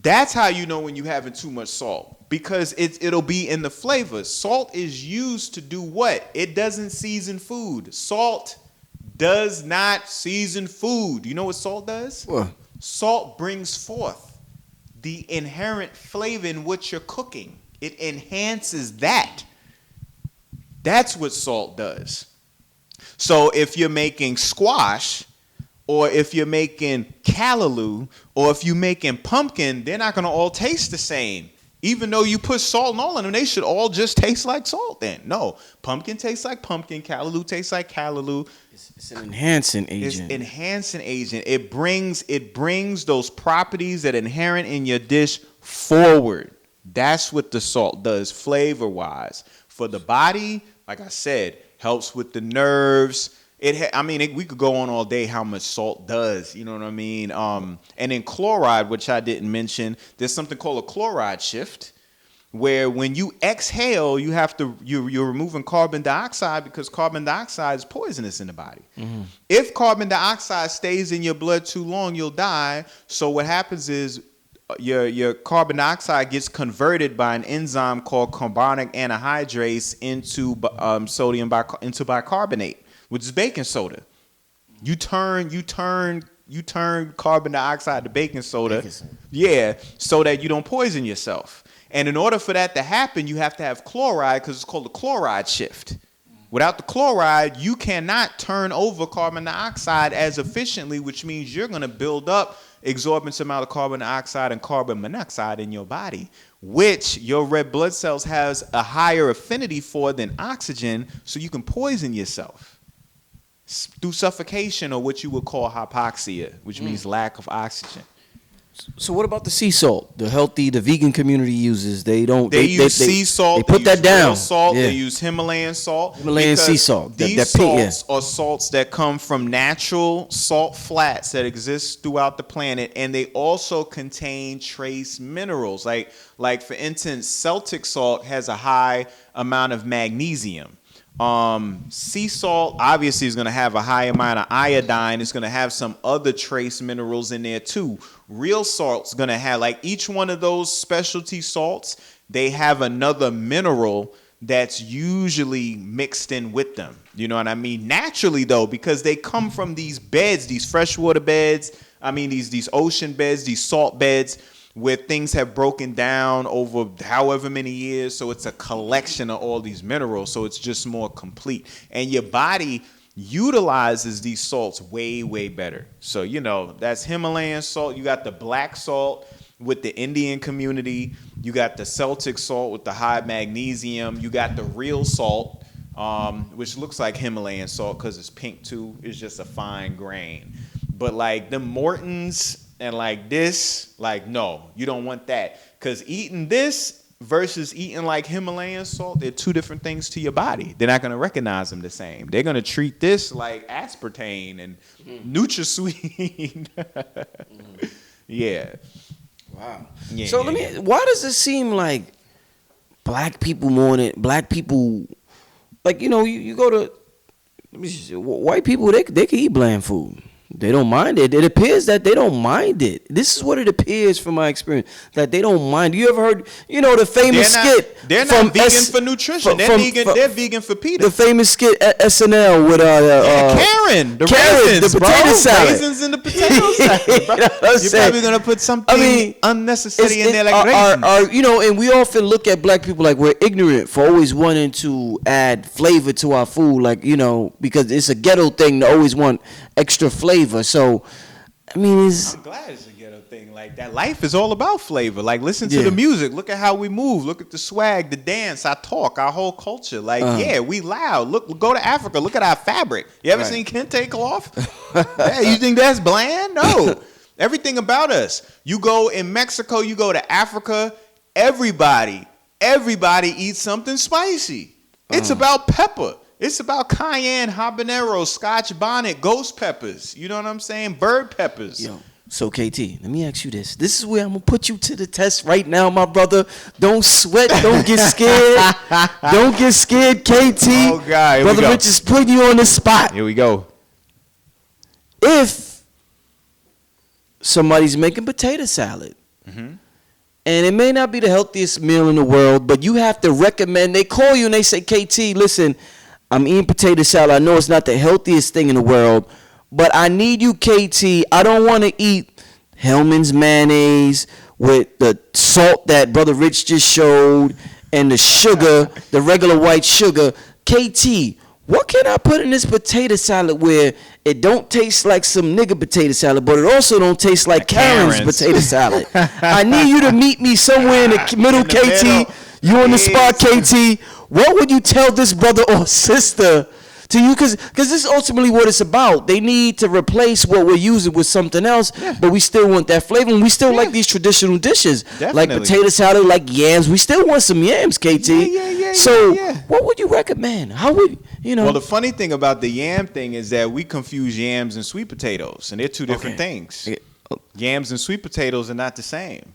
that's how you know when you're having too much salt, because it'll be in the flavor. Salt is used to do what? It doesn't season food. Salt does not season food. You know what salt does? What? Salt brings forth the inherent flavor in what you're cooking. It enhances that. That's what salt does. So if you're making squash, or if you're making callaloo, or if you're making pumpkin, they're not going to all taste the same. Even though you put salt and all in them, they should all just taste like salt then. No, pumpkin tastes like pumpkin, callaloo tastes like callaloo. It's an enhancing agent. It's enhancing agent. It brings those properties that are inherent in your dish forward. That's what the salt does flavor-wise. For the body, like I said, helps with the nerves. We could go on all day how much salt does, you know what I mean? And in chloride, which I didn't mention, there's something called a chloride shift, where when you exhale, you're removing carbon dioxide, because carbon dioxide is poisonous in the body. Mm-hmm. If carbon dioxide stays in your blood too long, you'll die. So what happens is your carbon dioxide gets converted by an enzyme called carbonic anhydrase into into bicarbonate, which is baking soda. You turn carbon dioxide to baking soda. Yeah, so that you don't poison yourself. And in order for that to happen, you have to have chloride, because it's called a chloride shift. Without the chloride, you cannot turn over carbon dioxide as efficiently, which means you're going to build up exorbitant amount of carbon dioxide and carbon monoxide in your body, which your red blood cells has a higher affinity for than oxygen, so you can poison yourself through suffocation, or what you would call hypoxia, which means lack of oxygen. So what about the sea salt? The vegan community uses. They use sea salt. They put that down. Real salt. Yeah. They use Himalayan salt. Himalayan sea salt. These salts are salts that come from natural salt flats that exist throughout the planet, and they also contain trace minerals. Like for instance, Celtic salt has a high amount of magnesium. Sea salt obviously is going to have a high amount of iodine. It's going to have some other trace minerals in there too. Real salt's going to have, like each one of those specialty salts, they have another mineral that's usually mixed in with them. You know what I mean? Naturally though, because they come from these beds, these freshwater beds, these ocean beds, these salt beds, where things have broken down over however many years. So it's a collection of all these minerals. So it's just more complete. And your body utilizes these salts way, way better. So, that's Himalayan salt. You got the black salt with the Indian community. You got the Celtic salt with the high magnesium. You got the real salt, which looks like Himalayan salt because it's pink too. It's just a fine grain. But like the Mortons and like this, like, no, you don't want that. Because eating this versus eating like Himalayan salt, they're two different things to your body. They're not going to recognize them the same. They're going to treat this like aspartame and NutraSweet. Yeah. Wow. Yeah, so why does it seem like black people like, you go to, let me see, white people, they can eat bland food. They don't mind it. It appears that they don't mind it. This is what it appears from my experience, that they don't mind. You ever heard, the famous skit? They're not vegan for nutrition. They're vegan for Peter. The famous skit at SNL with Karen, the raisins, the potato salad. Raisins in the potato salad, bro. You're probably gonna put something unnecessary in there, like raisins. And we often look at black people like we're ignorant for always wanting to add flavor to our food, like because it's a ghetto thing to always want extra flavor. So, I'm glad it's a ghetto thing. Like that life is all about flavor. Like listen to the music. Look at how we move. Look at the swag, the dance, our talk, our whole culture. Like, we loud. Look, go to Africa. Look at our fabric. You ever seen Kente cloth? Yeah, you think that's bland? No. Everything about us. You go in Mexico, you go to Africa, everybody eats something spicy. It's about pepper. It's about cayenne, habanero, scotch bonnet, ghost peppers. You know what I'm saying? Bird peppers. Yo, so KT, let me ask you this. This is where I'm going to put you to the test right now, my brother. Don't sweat. Don't get scared. Don't get scared, KT. Oh, God. Here Brother we go. Rich is putting you on the spot. Here we go. If somebody's making potato salad. Mhm. And it may not be the healthiest meal in the world, but you have to recommend. They call you and they say, KT, listen, I'm eating potato salad. I know it's not the healthiest thing in the world, but I need you, KT. I don't want to eat Hellman's mayonnaise with the salt that Brother Rich just showed and the sugar, the regular white sugar. KT, what can I put in this potato salad where it don't taste like some nigga potato salad, but it also don't taste like Karen's potato salad? I need you to meet me somewhere in the middle, In the KT. middle. You on the spot, KT. What would you tell this brother or sister to you? Because this is ultimately what it's about. They need to replace what we're using with something else, but we still want that flavor. And we still like these traditional dishes, like Definitely. potato salad, like yams. We still want some yams, KT. So what would you recommend? How would, you know? Well, the funny thing about the yam thing is that we confuse yams and sweet potatoes, and they're two different things. Yams and sweet potatoes are not the same.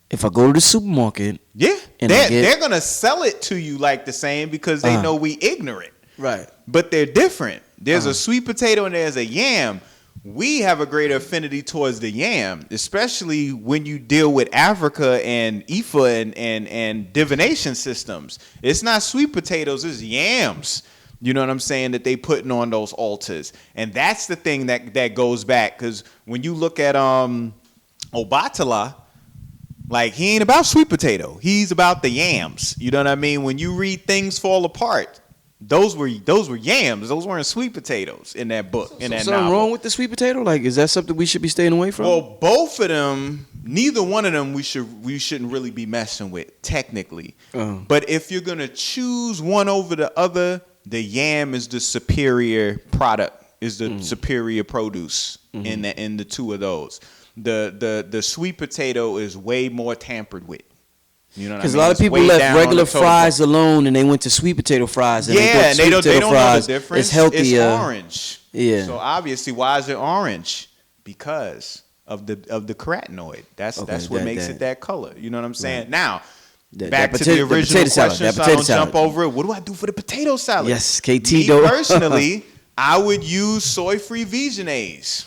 If I go to the supermarket, Yeah, and I get- they're gonna sell it to you like the same because they know we ignorant. right? But they're different. There's a sweet potato and there's a yam. We have a greater affinity towards the yam, especially when you deal with Africa and Ifa and divination systems. It's not sweet potatoes, it's yams. You know what I'm saying? That they putting on those altars. And that's the thing that goes back. Because when you look at Obatala, like, he ain't about sweet potato. He's about the yams. You know what I mean? When you read Things Fall Apart, those were yams. Those weren't sweet potatoes in that book, in that Something novel. wrong with the sweet potato? Like, is that something we should be staying away from? Well, both of them, neither one of them we shouldn't really be messing with, technically. But if you're gonna choose one over the other, the yam is the superior product, is the superior produce in the two of those. The sweet potato is way more tampered with. You know what I mean? Because a lot of It's people way left down on regular the totem fries alone and they went to sweet potato fries. And yeah, and they don't know the difference. It's healthier. It's orange. Yeah. So obviously, why is it orange? Because of the carotenoid. That's what makes it that color. You know what I'm saying? Right. Now, That back to potato- the original potato salad, question, that so I potato don't salad. jump over it. What do I do for the potato salad? Yes, KT Me though. personally, I would use soy-free Vigenase.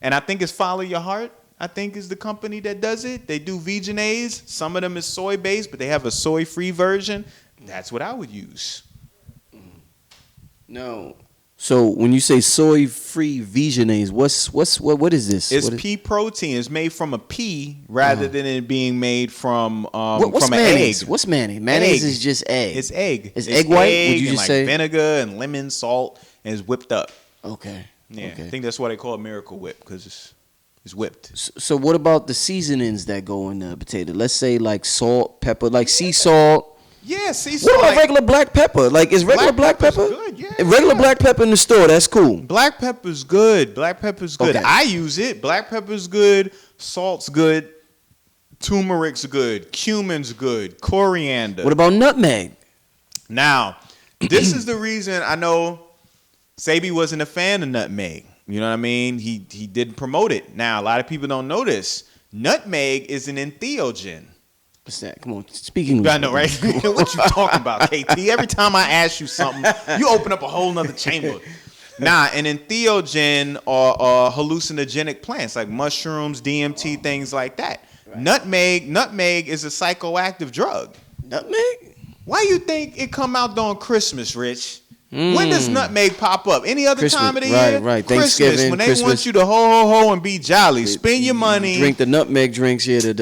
And I think it's Follow Your Heart. I think is the company that does it. They do Vigenase. Some of them is soy-based, but they have a soy-free version. That's what I would use. No. So when you say soy-free Vigenase, what is this? It's What is- pea protein. It's made from a pea rather than it being made from what's from an mayonnaise? egg. Mayonnaise? Mayonnaise Egg. is just egg. It's egg. It's egg white? Would you and just say? vinegar and lemon, salt, and it's whipped up. Okay. Yeah, Okay. I think that's why they call it Miracle Whip because it's whipped. So what about the seasonings that go in the potato? Let's say like salt, pepper, like sea salt. Yeah, see, so What about like, regular black pepper? Like, is regular black Black pepper? pepper's good, yeah, Regular black pepper in the store, that's cool. black pepper's good. Black pepper's good. Okay. I use it. Black pepper's good. Salt's good. Turmeric's good. Cumin's good. Coriander. What about nutmeg? Now, this is the reason I know Sabi wasn't a fan of nutmeg. You know what I mean? He didn't promote it. Now, a lot of people don't know this. Nutmeg is an entheogen. What's that? Come on, speak English. I know, right? What you talking about, KT? Every time I ask you something, you open up a whole nother chamber. Nah, an entheogen are hallucinogenic plants like mushrooms, DMT, things like that. Right. Nutmeg is a psychoactive drug. Nutmeg? Why you think it come out during Christmas, Rich? When does nutmeg pop up? Any other Christmas, time of the right, year? right. Christmas, Thanksgiving, when they Christmas. want you to ho and be jolly. Spend your money. Drink the nutmeg drinks here. Yeah.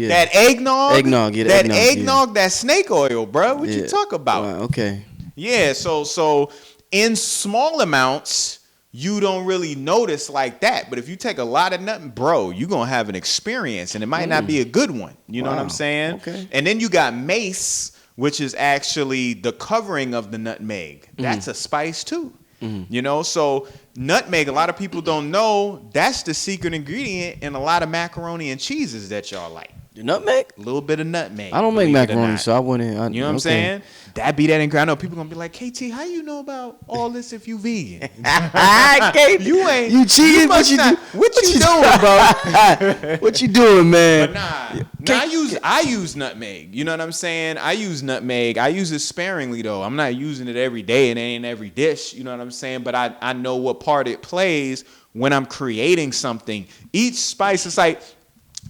That eggnog. Eggnog, yeah, the that eggnog, that snake oil, bro. What you talk about? Right, okay. Yeah, so in small amounts, you don't really notice like that. But if you take a lot of nut, bro, you're going to have an experience, and it might not be a good one. You know what I'm saying? Okay. And then you got mace, which is actually the covering of the nutmeg. That's a spice, too. You know, so nutmeg, a lot of people don't know, that's the secret ingredient in a lot of macaroni and cheeses that y'all like. The nutmeg? A little bit of nutmeg. I don't make believe it or macaroni, not. so I wouldn't. You know what I'm saying? That be that ingredient. I know people gonna be like, KT, how you know about all this if you vegan? You ain't. You cheating? What you doing, bro? What you doing, man? But nah, I use nutmeg. You know what I'm saying? I use nutmeg. I use it sparingly though. I'm not using it every day and it ain't every dish. You know what I'm saying? But I know what part it plays when I'm creating something. Each spice, it's like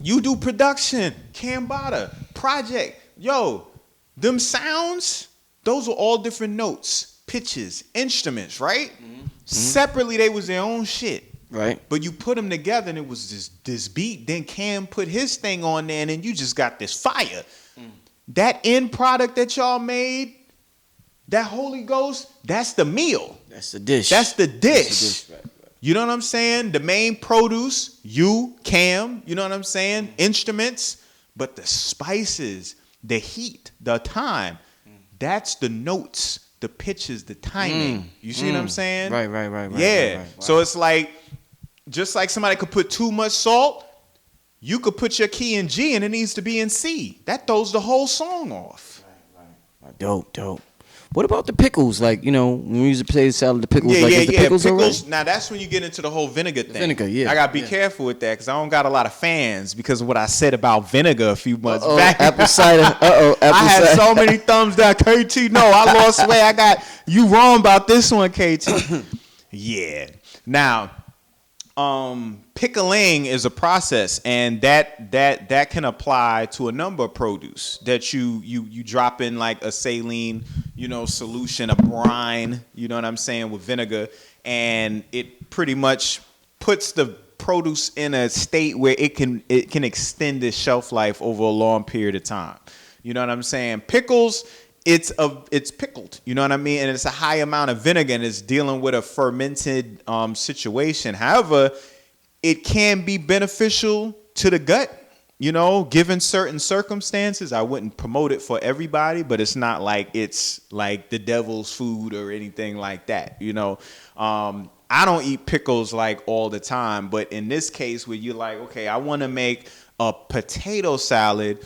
you do production, Cambada, project. Yo, them sounds, those are all different notes, pitches, instruments, right? Separately, they was their own shit. Right. But you put them together and it was this beat. Then Cam put his thing on there and then you just got this fire. That end product that y'all made, that Holy Ghost, that's the meal. That's the dish. That's the dish. That's the dish. Right. You know what I'm saying? The main produce, you, Cam, you know what I'm saying? Instruments, but the spices, the heat, the time, that's the notes, the pitches, the timing. You see what I'm saying? Right. Yeah. Right. Wow. So it's like, just like somebody could put too much salt, you could put your key in G and it needs to be in C. That throws the whole song off. Right. Dope. What about the pickles? Like, you know, when we use the potato salad, the pickles. Is the pickles Pickles. Now that's when you get into the whole vinegar thing. Vinegar, yeah. I gotta be careful with that because I don't got a lot of fans because of what I said about vinegar a few months back. Apple cider. Apple I had cider. so many thumbs down. KT, no, I lost weight. I got you wrong about this one, KT. Yeah. Now, pickling is a process, and that can apply to a number of produce that you drop in like a saline, you know, solution, a brine, you know what I'm saying, with vinegar, and it pretty much puts the produce in a state where it can extend its shelf life over a long period of time. You know what I'm saying? Pickles, it's pickled, you know what I mean? And it's a high amount of vinegar and it's dealing with a fermented situation. However, it can be beneficial to the gut, you know, given certain circumstances. I wouldn't promote it for everybody, but it's not like it's like the devil's food or anything like that, you know. I don't eat pickles like all the time, but in this case where you're like, okay, I want to make a potato salad,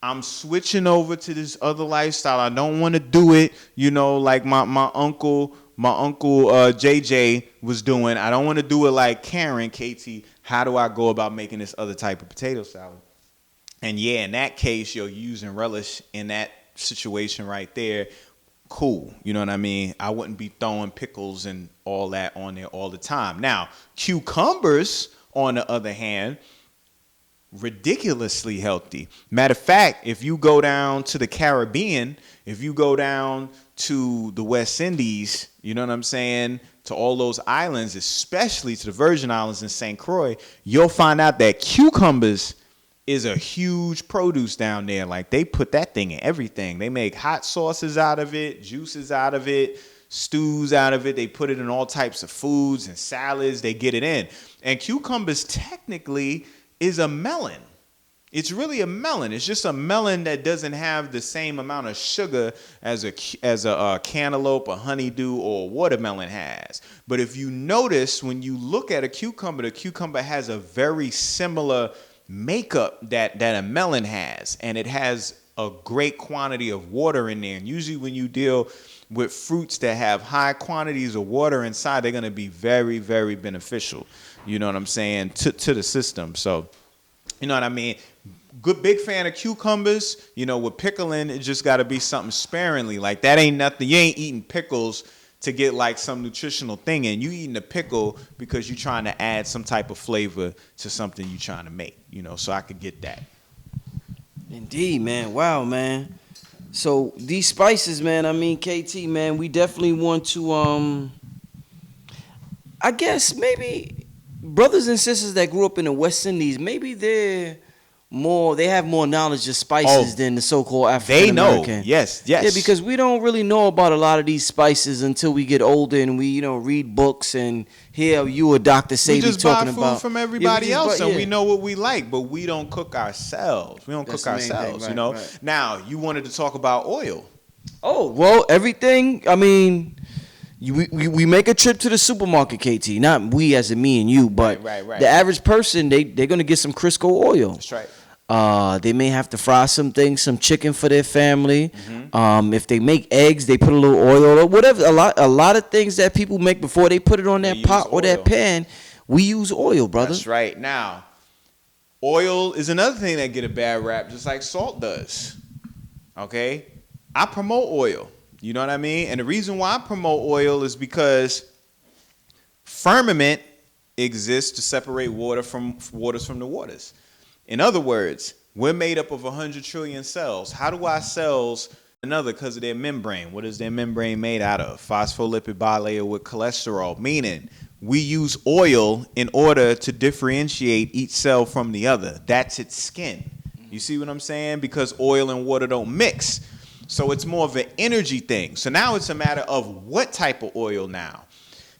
I'm switching over to this other lifestyle. I don't want to do it, you know, like my uncle JJ was doing. I don't want to do it like Karen, KT. How do I go about making this other type of potato salad? And yeah, in that case, you're using relish in that situation right there. Cool. You know what I mean? I wouldn't be throwing pickles and all that on there all the time. Now, cucumbers, on the other hand, ridiculously healthy. Matter of fact, if you go down to the Caribbean, if you go down to the West Indies, you know what I'm saying, to all those islands, especially to the Virgin Islands and St. Croix, you'll find out that cucumbers is a huge produce down there. Like, they put that thing in everything. They make hot sauces out of it, juices out of it, stews out of it. They put it in all types of foods and salads. They get it in. And cucumbers technically is a melon. It's really a melon. It's just a melon that doesn't have the same amount of sugar as a cantaloupe, a honeydew, or a watermelon has. But if you notice, when you look at a cucumber, the cucumber has a very similar makeup that a melon has, and it has a great quantity of water in there. And usually when you deal with fruits that have high quantities of water inside, they're going to be very, very beneficial, you know what I'm saying, to the system. So, you know what I mean? Good, big fan of cucumbers. You know, with pickling, it just got to be something sparingly. Like, that ain't nothing. You ain't eating pickles to get like some nutritional thing in. You eating a pickle because you're trying to add some type of flavor to something you're trying to make, you know, so I could get that. Indeed, man. Wow, man. So these spices, man, I mean, KT, man, we definitely want to, I guess maybe brothers and sisters that grew up in the West Indies, maybe they have more knowledge of spices than the so-called African American. They know, yes. Yeah, because we don't really know about a lot of these spices until we get older and we, you know, read books and hear you or Dr. Sadie talking about. We just buy food from everybody else and we know what we like, but we don't cook ourselves. That's cook ourselves, thing, you know. Right. Now, you wanted to talk about oil. Oh, well, everything, I mean, we make a trip to the supermarket, KT. Not we as in me and you, but right. The average person, they're going to get some Crisco oil. That's right. They may have to fry some chicken for their family. Mm-hmm. If they make eggs, they put a little oil or whatever. A lot of things that people make before they put it on that pot or that pan, we use oil, brother. That's right. Now, oil is another thing that get a bad rap, just like salt does. Okay? I promote oil. You know what I mean? And the reason why I promote oil is because firmament exists to separate waters from the waters. In other words, we're made up of 100 trillion cells. How do our cells another? Because of their membrane. What is their membrane made out of? Phospholipid bilayer with cholesterol, meaning we use oil in order to differentiate each cell from the other. That's its skin. You see what I'm saying? Because oil and water don't mix. So it's more of an energy thing. So now it's a matter of what type of oil now.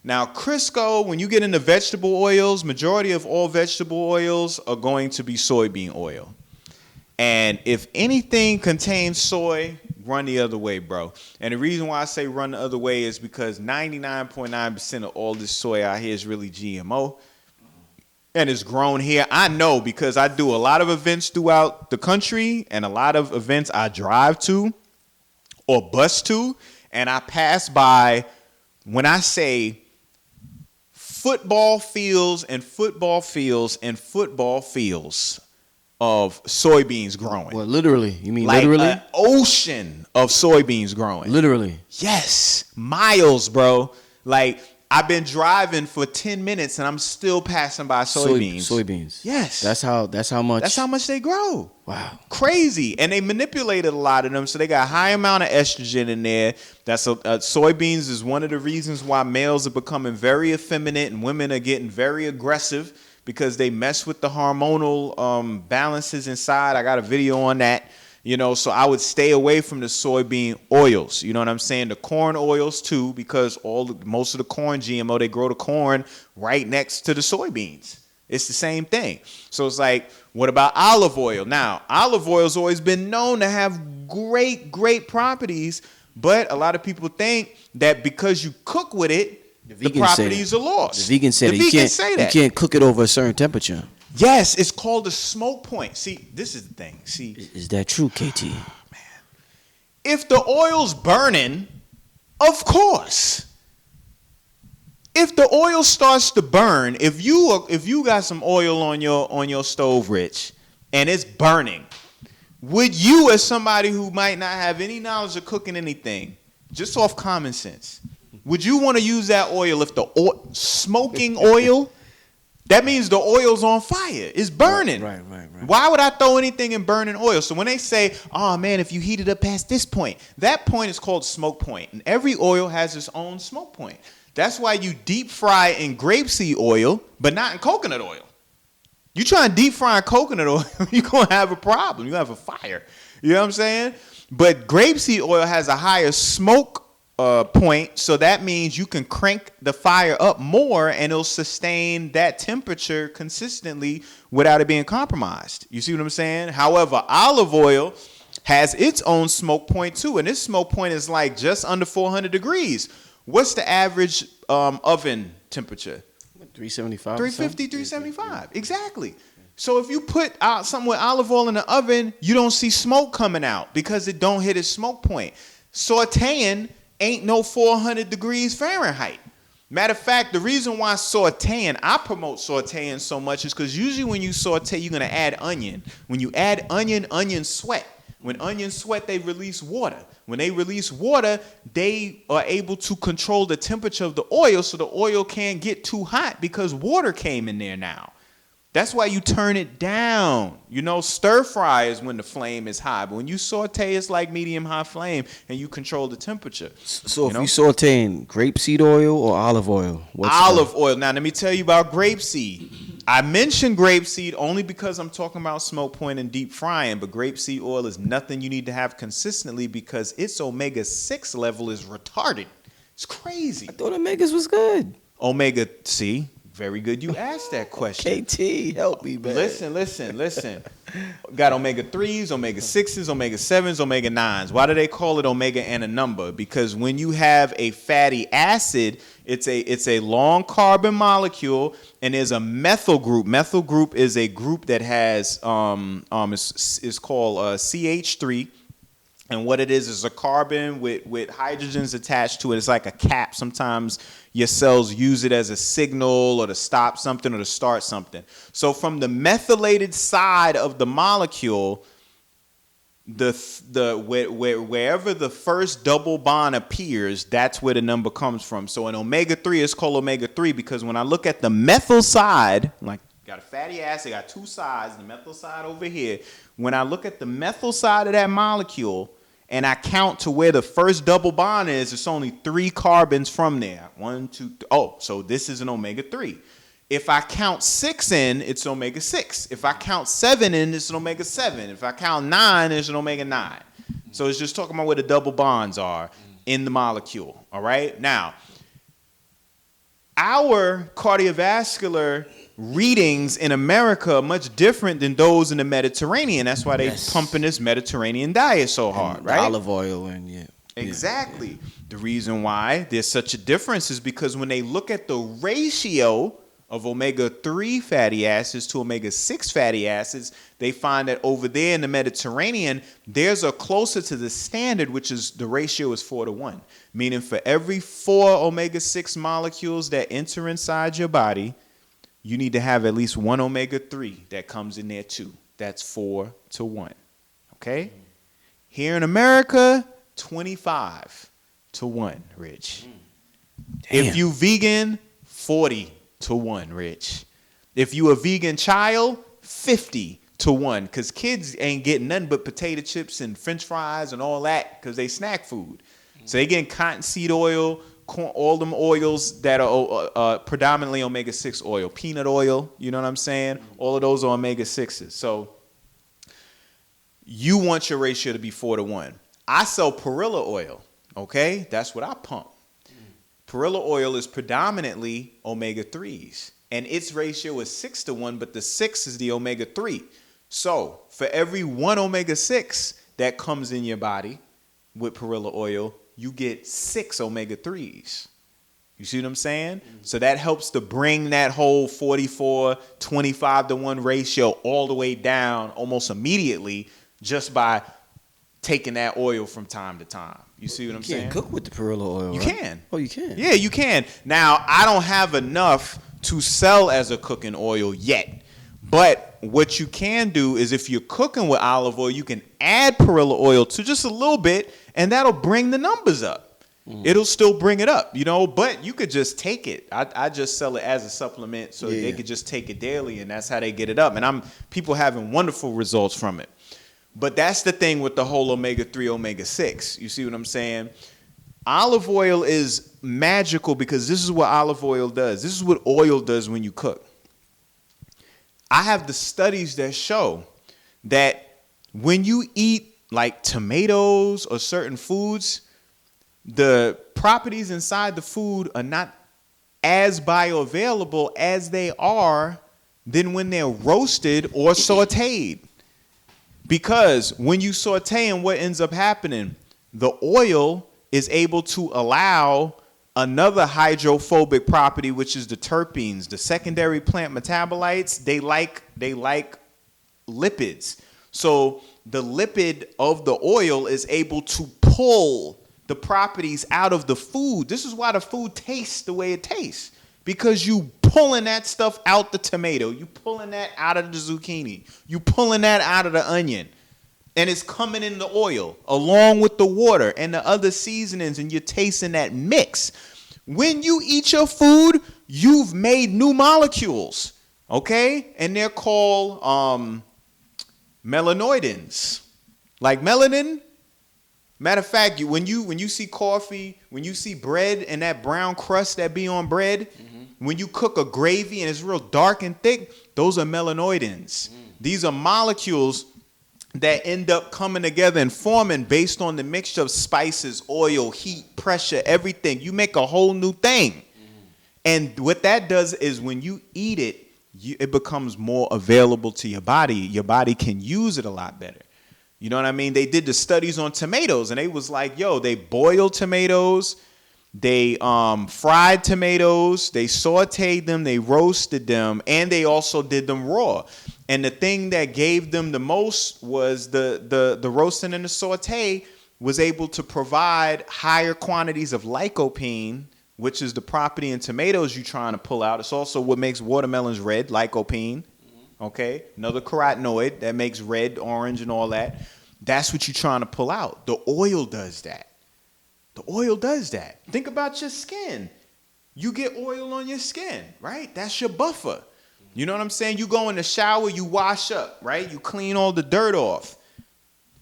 Now, Crisco, when you get into vegetable oils, majority of all vegetable oils are going to be soybean oil. And if anything contains soy, run the other way, bro. And the reason why I say run the other way is because 99.9% of all this soy out here is really GMO. And it's grown here. I know because I do a lot of events throughout the country and a lot of events I drive to or bus to. And I pass by, when I say football fields and football fields and football fields of soybeans growing. Well, literally. You mean like literally? An ocean of soybeans growing. Literally. Yes. Miles, bro. Like, I've been driving for 10 minutes and I'm still passing by soybeans. Soybeans. Yes. That's how much. That's how much they grow. Wow. Crazy. And they manipulated a lot of them, so they got a high amount of estrogen in there. Soybeans is one of the reasons why males are becoming very effeminate and women are getting very aggressive, because they mess with the hormonal balances inside. I got a video on that. So I would stay away from the soybean oils. You know what I'm saying? The corn oils too, because most of the corn GMO, they grow the corn right next to the soybeans. It's the same thing. So it's like, what about olive oil? Now, olive oil's always been known to have great, great properties, but a lot of people think that because you cook with it, the properties are lost. The vegan said you can't cook it over a certain temperature. Yes, it's called the smoke point. See, this is the thing. See, is that true, KT? Man, if the oil's burning, of course. If the oil starts to burn, if you got some oil on your stove, Rich, and it's burning, would you, as somebody who might not have any knowledge of cooking anything, just off common sense, would you want to use that oil if the smoking oil? That means the oil's on fire. It's burning. Right. Why would I throw anything in burning oil? So when they say, oh, man, if you heat it up past this point, that point is called smoke point. And every oil has its own smoke point. That's why you deep fry in grapeseed oil, but not in coconut oil. You try and deep fry in coconut oil, you're going to have a problem. You have a fire. You know what I'm saying? But grapeseed oil has a higher smoke point, so that means you can crank the fire up more and it'll sustain that temperature consistently without it being compromised. You see what I'm saying? However, olive oil has its own smoke point too, and this smoke point is like just under 400 degrees. What's the average oven temperature? 375. 350, 375. Exactly. So if you put out something with olive oil in the oven, you don't see smoke coming out because it don't hit its smoke point. Sauteing ain't no 400 degrees Fahrenheit. Matter of fact, the reason why I promote sauteing so much is because usually when you saute, you're going to add onion. When you add onion, onions sweat. When onions sweat, they release water. When they release water, they are able to control the temperature of the oil so the oil can't get too hot because water came in there now. That's why you turn it down. Stir fry is when the flame is high. But when you saute, it's like medium-high flame, and you control the temperature. So if you sauteing grapeseed oil or olive oil? Olive oil. Now, let me tell you about grapeseed. I mentioned grapeseed only because I'm talking about smoke point and deep frying, but grapeseed oil is nothing you need to have consistently because its omega-6 level is retarded. It's crazy. I thought omegas was good. See? Very good you asked that question. KT, help me, man. Listen. Got omega-3s, omega-6s, omega-7s, omega-9s. Why do they call it omega and a number? Because when you have a fatty acid, it's a long carbon molecule, and there's a methyl group. Methyl group is a group that has is called CH3. And what it is a carbon with hydrogens attached to it. It's like a cap. Sometimes your cells use it as a signal or to stop something or to start something. So from the methylated side of the molecule, wherever the first double bond appears, that's where the number comes from. So in omega-3, it's called omega-3 because when I look at the methyl side, like got a fatty acid, got two sides, the methyl side over here. When I look at the methyl side of that molecule and I count to where the first double bond is, it's only 3 carbons from there. 1, 2, 3. Oh, so this is an omega-3. If I count 6 in, it's omega-6. If I count 7 in, it's an omega-7. If I count 9, it's an omega-9. So it's just talking about where the double bonds are in the molecule. All right? Now, our cardiovascular readings in America are much different than those in the Mediterranean. That's why they're pumping this Mediterranean diet so hard, right? Olive oil and Exactly. Yeah. The reason why there's such a difference is because when they look at the ratio of omega-3 fatty acids to omega-6 fatty acids, they find that over there in the Mediterranean, theirs are closer to the standard, which is the ratio is 4-1. Meaning for every 4 omega-6 molecules that enter inside your body, you need to have at least 1 omega-3 that comes in there too. That's 4-1. Okay? Here in America, 25-1, Rich. Damn. If you vegan, 40-1, Rich. If you a vegan child, 50-1. Because kids ain't getting nothing but potato chips and french fries and all that because they snack food. So they getting cottonseed oil, corn, all them oils that are predominantly omega-6 oil. Peanut oil, you know what I'm saying? All of those are omega-6s. So you want your ratio to be 4-1. I sell Perilla oil, okay? That's what I pump. Perilla oil is predominantly omega-3s, and its ratio is 6-1, but the 6 is the omega-3. So for every 1 omega-6 that comes in your body with Perilla oil, you get 6 omega-3s. You see what I'm saying? So that helps to bring that whole 44-25-1 ratio all the way down almost immediately just by taking that oil from time to time. You see what I'm saying? You can't cook with the Perilla oil, You right? can. Oh, you can? Yeah, you can. Now, I don't have enough to sell as a cooking oil yet. But what you can do is if you're cooking with olive oil, you can add Perilla oil to just a little bit, and that'll bring the numbers up. It'll still bring it up, you know, but you could just take it. I just sell it as a supplement so they could just take it daily, and that's how they get it up. And people having wonderful results from it. But that's the thing with the whole omega-3, omega-6. You see what I'm saying? Olive oil is magical because this is what olive oil does. This is what oil does when you cook. I have the studies that show that when you eat like tomatoes or certain foods, the properties inside the food are not as bioavailable as they are than when they're roasted or sauteed. Because when you saute, and what ends up happening, the oil is able to allow another hydrophobic property, which is the terpenes, the secondary plant metabolites. They like lipids. So the lipid of the oil is able to pull the properties out of the food. This is why the food tastes the way it tastes. Because you pulling that stuff out the tomato. You pulling that out of the zucchini. You pulling that out of the onion. And it's coming in the oil along with the water and the other seasonings, and you're tasting that mix. When you eat your food, you've made new molecules, okay? And they're called melanoidins. Like melanin. Matter of fact, when you see coffee, when you see bread and that brown crust that be on bread, when you cook a gravy and it's real dark and thick, those are melanoidins. These are molecules that end up coming together and forming based on the mixture of spices, oil, heat, pressure, everything. You make a whole new thing. And what that does is when you eat it, it becomes more available to your body. Your body can use it a lot better. You know what I mean? They did the studies on tomatoes, and they was like, yo, they boiled tomatoes, they fried tomatoes, they sauteed them, they roasted them, and they also did them raw. And the thing that gave them the most was the roasting and the saute was able to provide higher quantities of lycopene, which is the property in tomatoes you're trying to pull out. It's also what makes watermelons red, lycopene. Okay, another carotenoid that makes red, orange, and all that. That's what you're trying to pull out. The oil does that. The oil does that. Think about your skin. You get oil on your skin, right? That's your buffer. You know what I'm saying? You go in the shower, you wash up, right? You clean all the dirt off.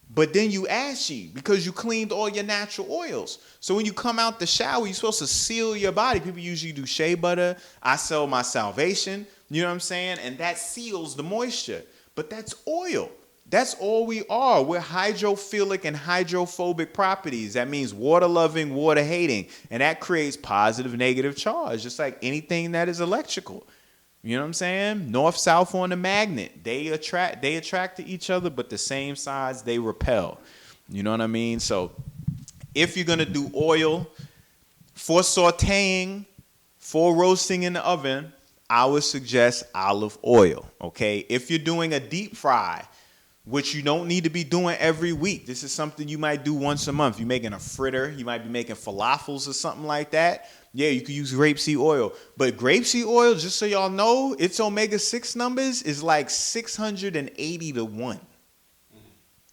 But then you ashy because you cleaned all your natural oils. So when you come out the shower, you're supposed to seal your body. People usually do shea butter. I sell my Salvation. You know what I'm saying? And that seals the moisture. But that's oil. That's all we are. We're hydrophilic and hydrophobic properties. That means water loving, water hating. And that creates positive, negative charge, just like anything that is electrical. You know what I'm saying? North, south on the magnet. They attract to each other, but the same sides they repel. You know what I mean? So if you're going to do oil for sauteing, for roasting in the oven, I would suggest olive oil. Okay? If you're doing a deep fry, which you don't need to be doing every week. This is something you might do once a month. You're making a fritter. You might be making falafels or something like that. Yeah, you could use grapeseed oil. But grapeseed oil, just so y'all know, its omega-6 numbers is like 680 to 1.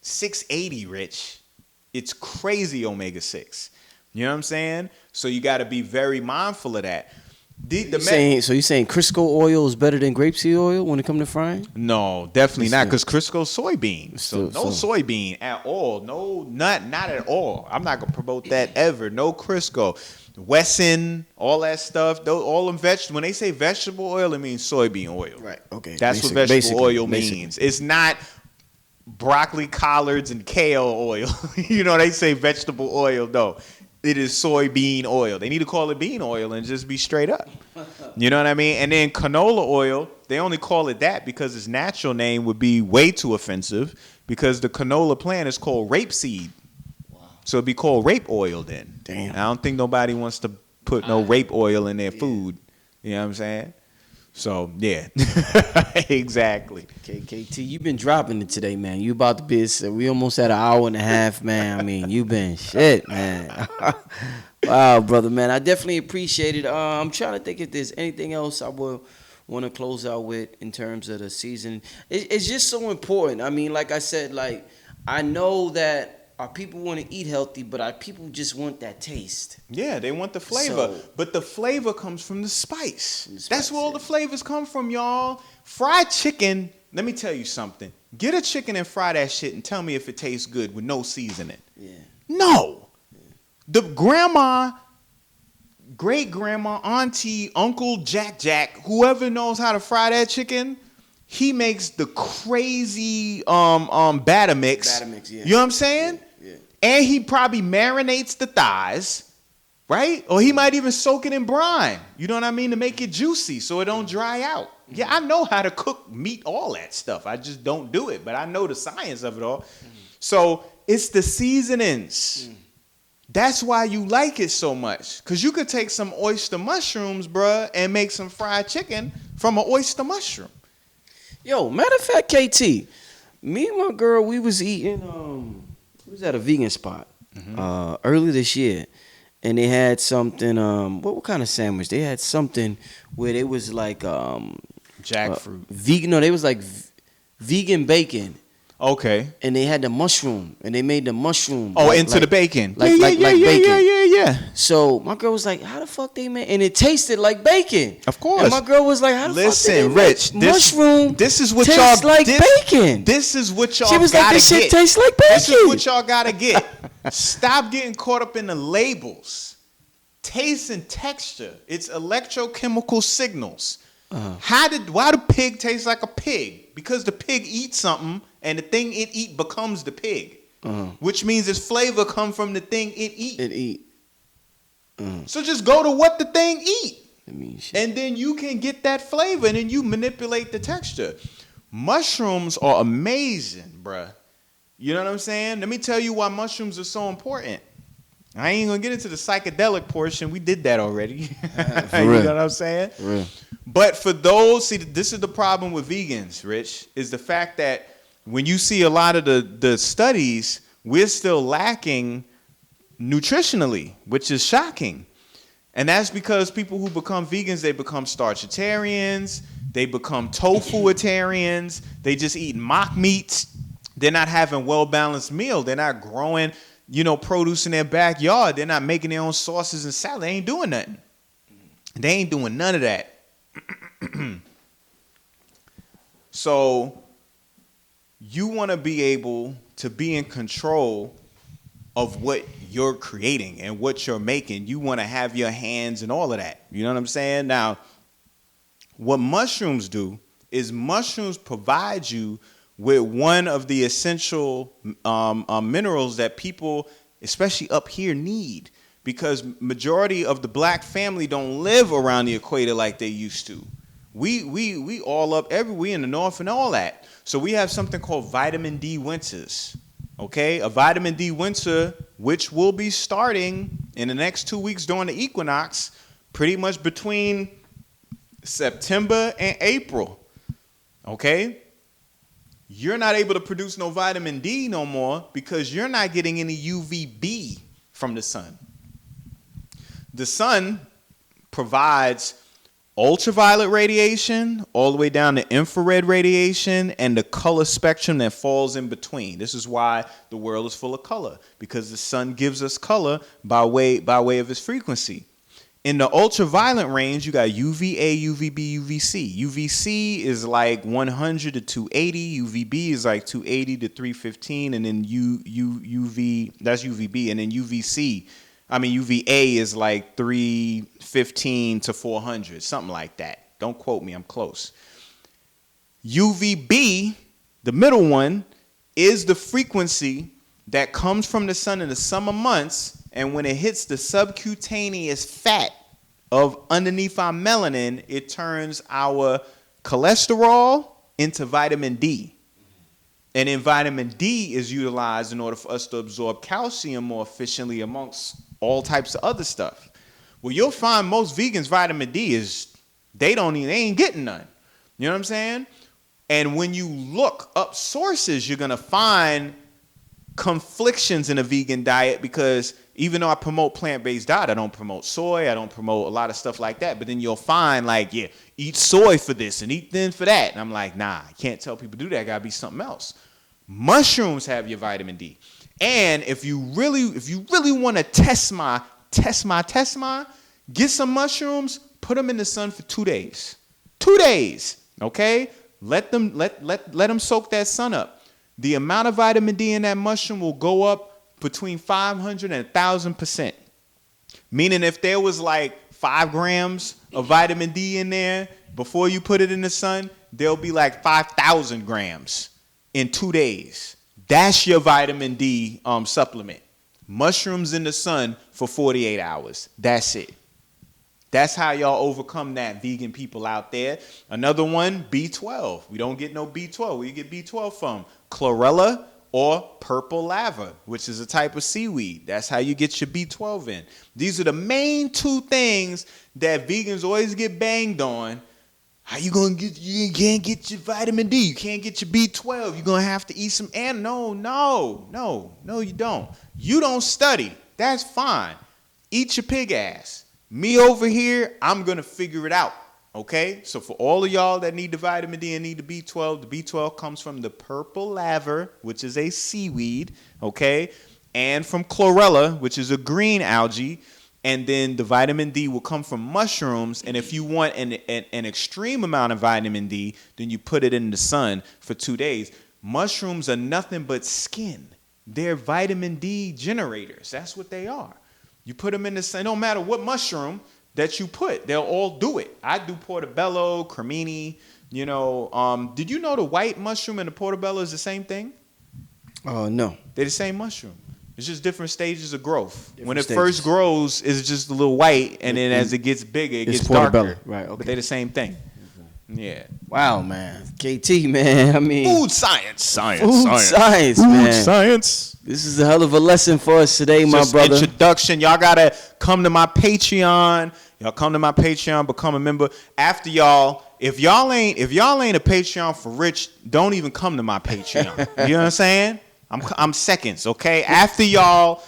680, Rich. It's crazy omega-6. You know what I'm saying? So you got to be very mindful of that. So you're saying Crisco oil is better than grapeseed oil when it comes to frying? No, definitely not, because Crisco's soybean. So no soybean at all. No, not at all. I'm not going to promote that ever. No Crisco. Wesson, all that stuff, all them when they say vegetable oil, it means soybean oil. Right, okay. That's what vegetable oil means. It's not broccoli, collards, and kale oil. You know, they say vegetable oil, though. It is soybean oil. They need to call it bean oil and just be straight up. You know what I mean? And then canola oil, they only call it that because its natural name would be way too offensive, because the canola plant is called rapeseed. Wow. So it'd be called rape oil then. Damn. I don't think nobody wants to put no rape oil in their food. You know what I'm saying? So, yeah. Exactly. KT, you've been dropping it today, man. You about to be, we almost at an hour and a half, man. I mean, you've been shit, man. Wow, brother, man. I definitely appreciate it. I'm trying to think if there's anything else I would want to close out with in terms of the season. It's just so important. I mean, like I said, like, I know that our people want to eat healthy, but our people just want that taste. Yeah, they want the flavor. But the flavor comes from the spice. That's where all the flavors come from, y'all. Fried chicken, let me tell you something. Get a chicken and fry that shit and tell me if it tastes good with no seasoning. Yeah. No. Yeah. The grandma, great-grandma, auntie, uncle, Jack, whoever knows how to fry that chicken, he makes the crazy batter mix. Batter mix, yeah. You know what I'm saying? Yeah. And he probably marinates the thighs, right? Or he might even soak it in brine. You know what I mean? To make it juicy so it don't dry out. Mm-hmm. Yeah, I know how to cook meat, all that stuff. I just don't do it, but I know the science of it all. Mm-hmm. So it's the seasonings. Mm. That's why you like it so much. Because you could take some oyster mushrooms, bruh, and make some fried chicken from an oyster mushroom. Yo, matter of fact, KT, me and my girl, we was eating, we was at a vegan spot early this year, and they had something, what kind of sandwich? They had something where they was like, jackfruit. Vegan, no, they was like vegan bacon. Okay. And they had the mushroom, and they made the mushroom. Oh, into the bacon. Like bacon. Yeah. So my girl was like, how the fuck they made, and it tasted like bacon. Of course. And my girl was like, how the fuck they Rich, mushroom this is what tastes y'all like bacon. This is what y'all She was gotta like, this get. shit tastes like bacon. This is what y'all gotta get. Stop getting caught up in the labels. Taste and texture. It's electrochemical signals. Why do pig taste like a pig? Because the pig eats something, and the thing it eat becomes the pig. Which means its flavor come from the thing it eat. So just go to what the thing eat. And then you can get that flavor, and then you manipulate the texture. Mushrooms are amazing, bruh. You know what I'm saying? Let me tell you why mushrooms are so important. I ain't gonna get into the psychedelic portion. We did that already. You know what I'm saying? For real. But for those, see, this is the problem with vegans, Rich, is the fact that when you see a lot of the studies, we're still lacking nutritionally, which is shocking. And that's because people who become vegans, they become starchitarians, they become tofuitarians, they just eat mock meats, They're not having well-balanced meal. They're not growing, produce in their backyard. They're not making their own sauces and salad. They ain't doing nothing. They ain't doing none of that. So you want to be able to be in control of what you're creating and what you're making. You want to have your hands and all of that. You know what I'm saying? Now, what mushrooms do is mushrooms provide you with one of the essential minerals that people, especially up here, need, because majority of the black family don't live around the equator like they used to. We all up everywhere in the north and all that. So we have something called vitamin D winters. Okay, a vitamin D winter, which will be starting in the next 2 weeks during the equinox, pretty much between September and April. Okay, you're not able to produce no vitamin D no more because you're not getting any UVB from the sun. The sun provides ultraviolet radiation all the way down to infrared radiation and the color spectrum that falls in between. This is why the world is full of color, because the sun gives us color by way of its frequency. In the ultraviolet range, you got UVA, UVB, UVC. UVC is like 100 to 280. UVB is like 280 to 315, and then UV, that's UVB, and then UVA is like 315 to 400, something like that. Don't quote me, I'm close. UVB, the middle one, is the frequency that comes from the sun in the summer months, and when it hits the subcutaneous fat of underneath our melanin, it turns our cholesterol into vitamin D. And then vitamin D is utilized in order for us to absorb calcium more efficiently amongst all types of other stuff. Well, you'll find most vegans' vitamin D is, they ain't getting none. You know what I'm saying? And when you look up sources, you're going to find conflictions in a vegan diet, because even though I promote plant-based diet, I don't promote soy, I don't promote a lot of stuff like that. But then you'll find eat soy for this and eat thin for that. And I'm like, nah, I can't tell people to do that. It gotta be something else. Mushrooms have your vitamin D. And if you really want to test my, get some mushrooms, put them in the sun for 2 days. 2 days, okay? Let them soak that sun up. The amount of vitamin D in that mushroom will go up between 500 and 1,000%. Meaning if there was like 5 grams of vitamin D in there before you put it in the sun, there'll be like 5,000 grams in 2 days. That's your vitamin D supplement. Mushrooms in the sun for 48 hours. That's it. That's how y'all overcome that, vegan people out there. Another one, B12. We don't get no B12. Where you get B12 from? Chlorella or purple lava, which is a type of seaweed. That's how you get your B12 in. These are the main 2 things that vegans always get banged on. How you gonna get? You can't get your vitamin D. You can't get your B12. You're gonna have to eat some. And no, you don't. You don't study. That's fine. Eat your pig ass. Me over here, I'm gonna figure it out. Okay, so for all of y'all that need the vitamin D and need the B12 comes from the purple lava, which is a seaweed, okay, and from chlorella, which is a green algae, and then the vitamin D will come from mushrooms. And if you want an extreme amount of vitamin D, then you put it in the sun for 2 days. Mushrooms are nothing but skin. They're vitamin D generators. That's what they are. You put them in the sun, no matter what mushroom that you put, they'll all do it. I do portobello, cremini, did you know the white mushroom and the portobello is the same thing? Oh, no. They're the same mushroom. It's just different stages of growth. When it first grows, it's just a little white, and then as it gets bigger, it gets darker. Right, okay. But they're the same thing. Yeah. Wow, man. KT, man. I mean, food science, man. Food science. This is a hell of a lesson for us today, my brother. Introduction. Y'all gotta come to my Patreon. Y'all come to my Patreon, become a member. After y'all, if y'all ain't a Patreon for rich, don't even come to my Patreon. You know what I'm saying? I'm seconds, okay? After y'all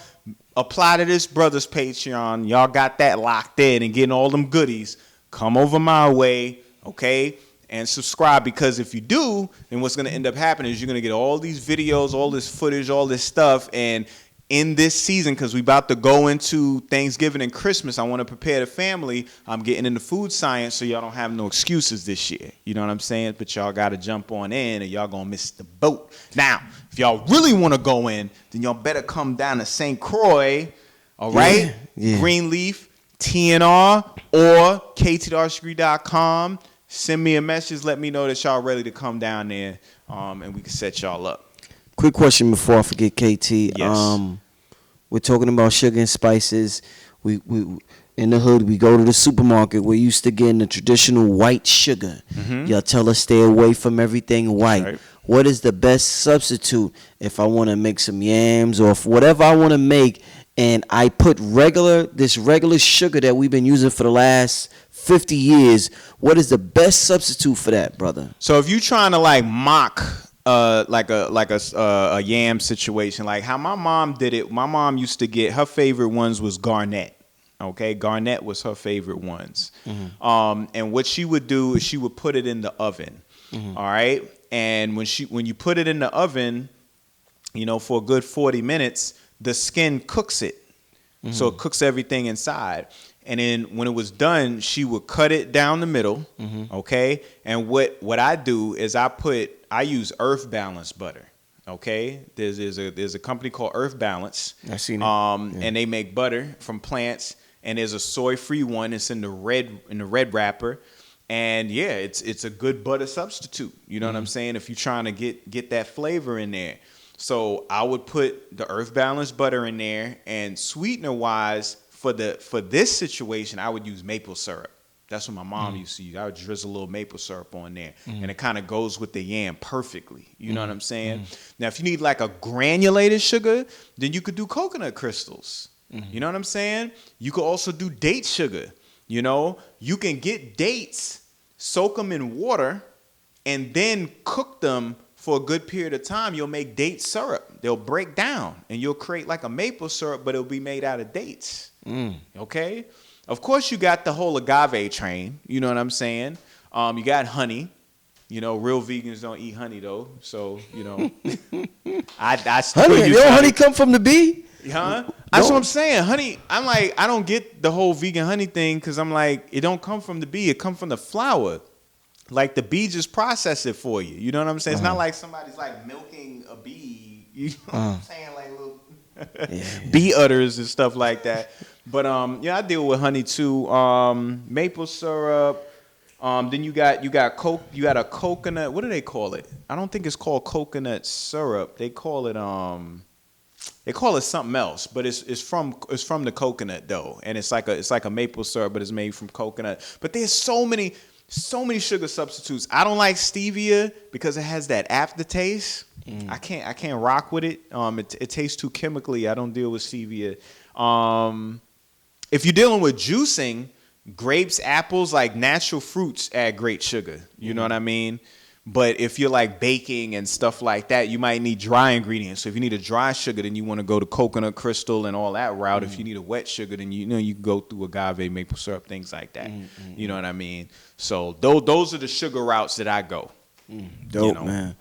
apply to this brother's Patreon, y'all got that locked in and getting all them goodies. Come over my way. Okay, and subscribe, because if you do, then what's going to end up happening is you're going to get all these videos, all this footage, all this stuff. And in this season, because we about to go into Thanksgiving and Christmas, I want to prepare the family. I'm getting into food science, so y'all don't have no excuses this year. You know what I'm saying? But y'all got to jump on in, or y'all going to miss the boat. Now, if y'all really want to go in, then y'all better come down to St. Croix, all right? Yeah. Greenleaf, TNR, or kt.artistdegree.com. Send me a message. Let me know that y'all ready to come down there, and we can set y'all up. Quick question before I forget, KT. Yes. We're talking about sugar and spices. We in the hood, we go to the supermarket. We're used to getting the traditional white sugar. Mm-hmm. Y'all tell us stay away from everything white. Right. What is the best substitute if I want to make some yams or whatever I want to make, and I put this regular sugar that we've been using for the last 50 years? What is the best substitute for that, brother? So if you trying to like mock like a yam situation, like how my mom did it. My mom used to get, her favorite ones was Garnett. Okay, Garnett was her favorite ones. Mm-hmm. And what she would do is she would put it in the oven. Mm-hmm. All right, and when you put it in the oven, you know, for a good 40 minutes, the skin cooks it. Mm-hmm. So it cooks everything inside. And then when it was done, she would cut it down the middle, mm-hmm. okay? And what I do is I use Earth Balance butter, okay? There's a company called Earth Balance. I've seen it. And they make butter from plants. And there's a soy-free one. It's in the red wrapper. And yeah, it's a good butter substitute. You know mm-hmm. what I'm saying? If you're trying to get that flavor in there. So I would put the Earth Balance butter in there, and sweetener-wise, for this situation, I would use maple syrup. That's what my mom used to use. I would drizzle a little maple syrup on there, and it kind of goes with the yam perfectly. You know what I'm saying? Now, if you need like a granulated sugar, then you could do coconut crystals. You know what I'm saying? You could also do date sugar. You know, you can get dates, soak them in water, and then cook them for a good period of time. You'll make date syrup. They'll break down, and you'll create like a maple syrup, but it'll be made out of dates. Okay? Of course, you got the whole agave train. You know what I'm saying? You got honey. You know, real vegans don't eat honey, though. So, you know. I honey come from the bee? Huh? That's what I'm saying. Honey, I'm like, I don't get the whole vegan honey thing, because I'm like, it don't come from the bee. It come from the flower. Like, the bee just process it for you. You know what I'm saying? It's not like somebody's like milking a bee. You know what I'm saying? Like little bee udders and stuff like that. But yeah, I deal with honey too. Maple syrup. Then you got a coconut. What do they call it? I don't think it's called coconut syrup. They call it something else, but it's from the coconut though, and it's like a maple syrup, but it's made from coconut. But there's so many sugar substitutes. I don't like stevia because it has that aftertaste. I can't rock with it. It tastes too chemically. I don't deal with stevia. If you're dealing with juicing, grapes, apples, like natural fruits add great sugar. You know what I mean? But if you're like baking and stuff like that, you might need dry ingredients. So if you need a dry sugar, then you want to go to coconut crystal and all that route. If you need a wet sugar, then you can go through agave, maple syrup, things like that. You know what I mean? So those are the sugar routes that I go. Dope, man.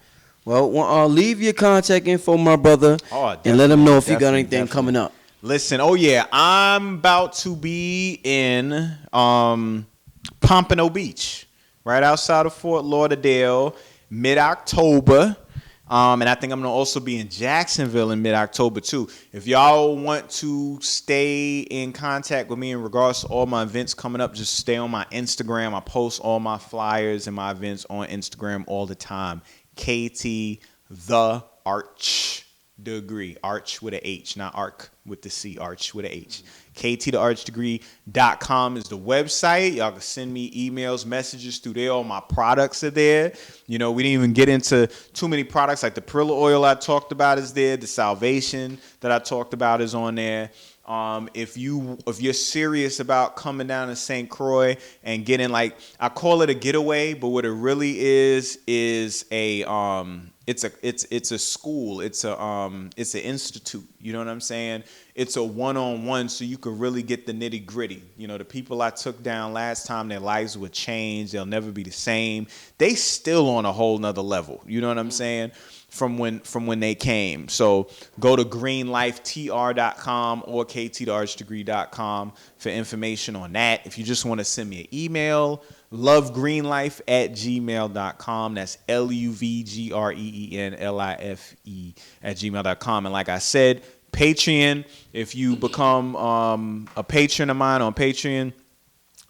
Well, leave your contact info, my brother, and let them know if you got anything coming up. Listen, I'm about to be in Pompano Beach, right outside of Fort Lauderdale, mid-October. And I think I'm going to also be in Jacksonville in mid-October, too. If y'all want to stay in contact with me in regards to all my events coming up, just stay on my Instagram. I post all my flyers and my events on Instagram all the time. KT The Arch Degree. Arch with an H, not arc with the C. Arch with an H. ktthearchdegree.com is the website. Y'all can send me emails, messages through there. All my products are there. You know, we didn't even get into too many products. Like the Perilla oil I talked about is there. The Salvation that I talked about is on there. If you're serious about coming down to St. Croix and getting, like, I call it a getaway, but what it really is a it's a school, it's an institute. You know what I'm saying? It's a one-on-one, so you can really get the nitty-gritty. You know, the people I took down last time, their lives would change. They'll never be the same. They still on a whole nother level. You know what I'm saying? From when they came. So go to greenlifetr.com or kttheartsdegree.com for information on that. If you just want to send me an email, lovegreenlife@gmail.com. That's LUVGREENLIFE@gmail.com. And like I said, Patreon, if you become a patron of mine on Patreon,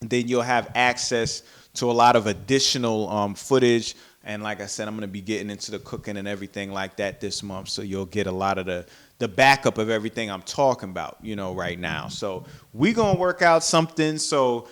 then you'll have access to a lot of additional footage. And like I said, I'm going to be getting into the cooking and everything like that this month. So you'll get a lot of the backup of everything I'm talking about, you know, right now. So we're going to work out something so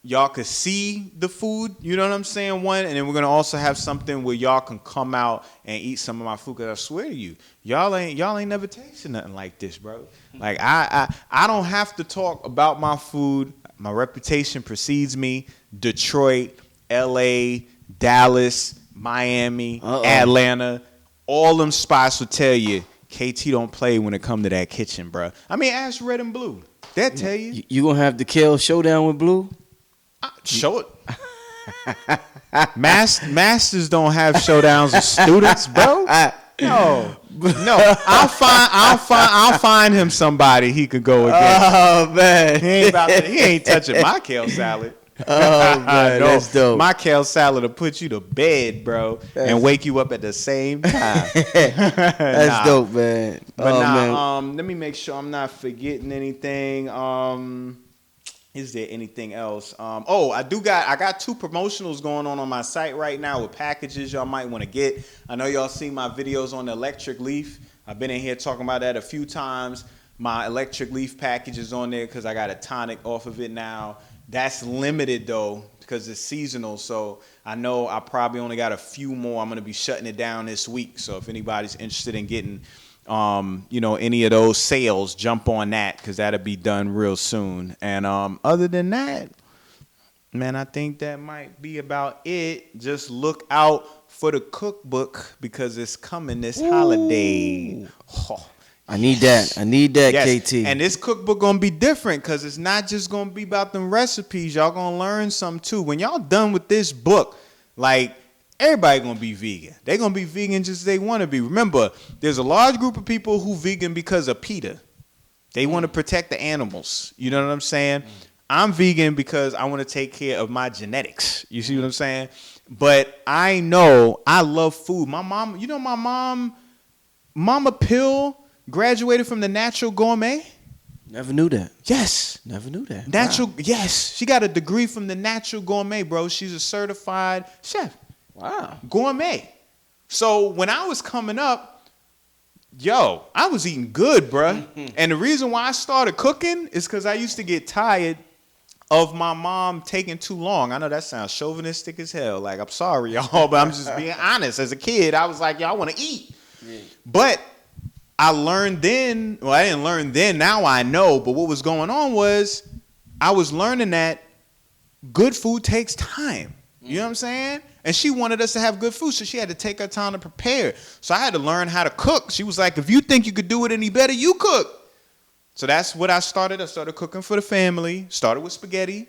y'all could see the food, you know what I'm saying, one. And then we're going to also have something where y'all can come out and eat some of my food. Because I swear to you, y'all ain't never tasted nothing like this, bro. Like, I don't have to talk about my food. My reputation precedes me. Detroit, L.A., Dallas, Miami, Atlanta, all them spots will tell you KT don't play when it come to that kitchen, bro. I mean, ask Red and Blue. They'll tell you. You gonna have the Kale showdown with Blue? Show it. Masters don't have showdowns with students, bro. No. I'll find him somebody he could go against. Oh man, he ain't touching my kale salad. Oh man, no, that's dope. My kale salad will put you to bed, bro, and wake you up at the same time. That's dope, man. But man. Let me make sure I'm not forgetting anything. Is there anything else? I got 2 promotionals going on my site right now with packages y'all might want to get. I know y'all seen my videos on the electric leaf. I've been in here talking about that a few times. My electric leaf package is on there because I got a tonic off of it now. That's limited though because it's seasonal. So I know I probably only got a few more. I'm going to be shutting it down this week. So if anybody's interested in getting, any of those sales, jump on that because that'll be done real soon. And other than that, man, I think that might be about it. Just look out for the cookbook because it's coming this holiday. Oh. I need that. Yes. KT. And this cookbook gonna be different because it's not just gonna be about them recipes. Y'all gonna learn some too. When y'all done with this book, like everybody gonna be vegan. They gonna be vegan just as they want to be. Remember, there's a large group of people who vegan because of PETA. They want to protect the animals. You know what I'm saying? I'm vegan because I want to take care of my genetics. You see what I'm saying? But I know I love food. My mom, Mama Pill graduated from the Natural Gourmet. Never knew that. Yes. Never knew that. Natural. Wow. Yes. She got a degree from the Natural Gourmet, bro. She's a certified chef. Wow. Gourmet. So when I was coming up, I was eating good, bro. And the reason why I started cooking is because I used to get tired of my mom taking too long. I know that sounds chauvinistic as hell. Like, I'm sorry, y'all, but I'm just being honest. As a kid, I was like, I want to eat. Yeah. But I learned then, I didn't learn then, now I know, but what was going on was I was learning that good food takes time. You know what I'm saying? And she wanted us to have good food, so she had to take her time to prepare. So I had to learn how to cook. She was like, if you think you could do it any better, you cook. So that's what I started. I started cooking for the family, started with spaghetti.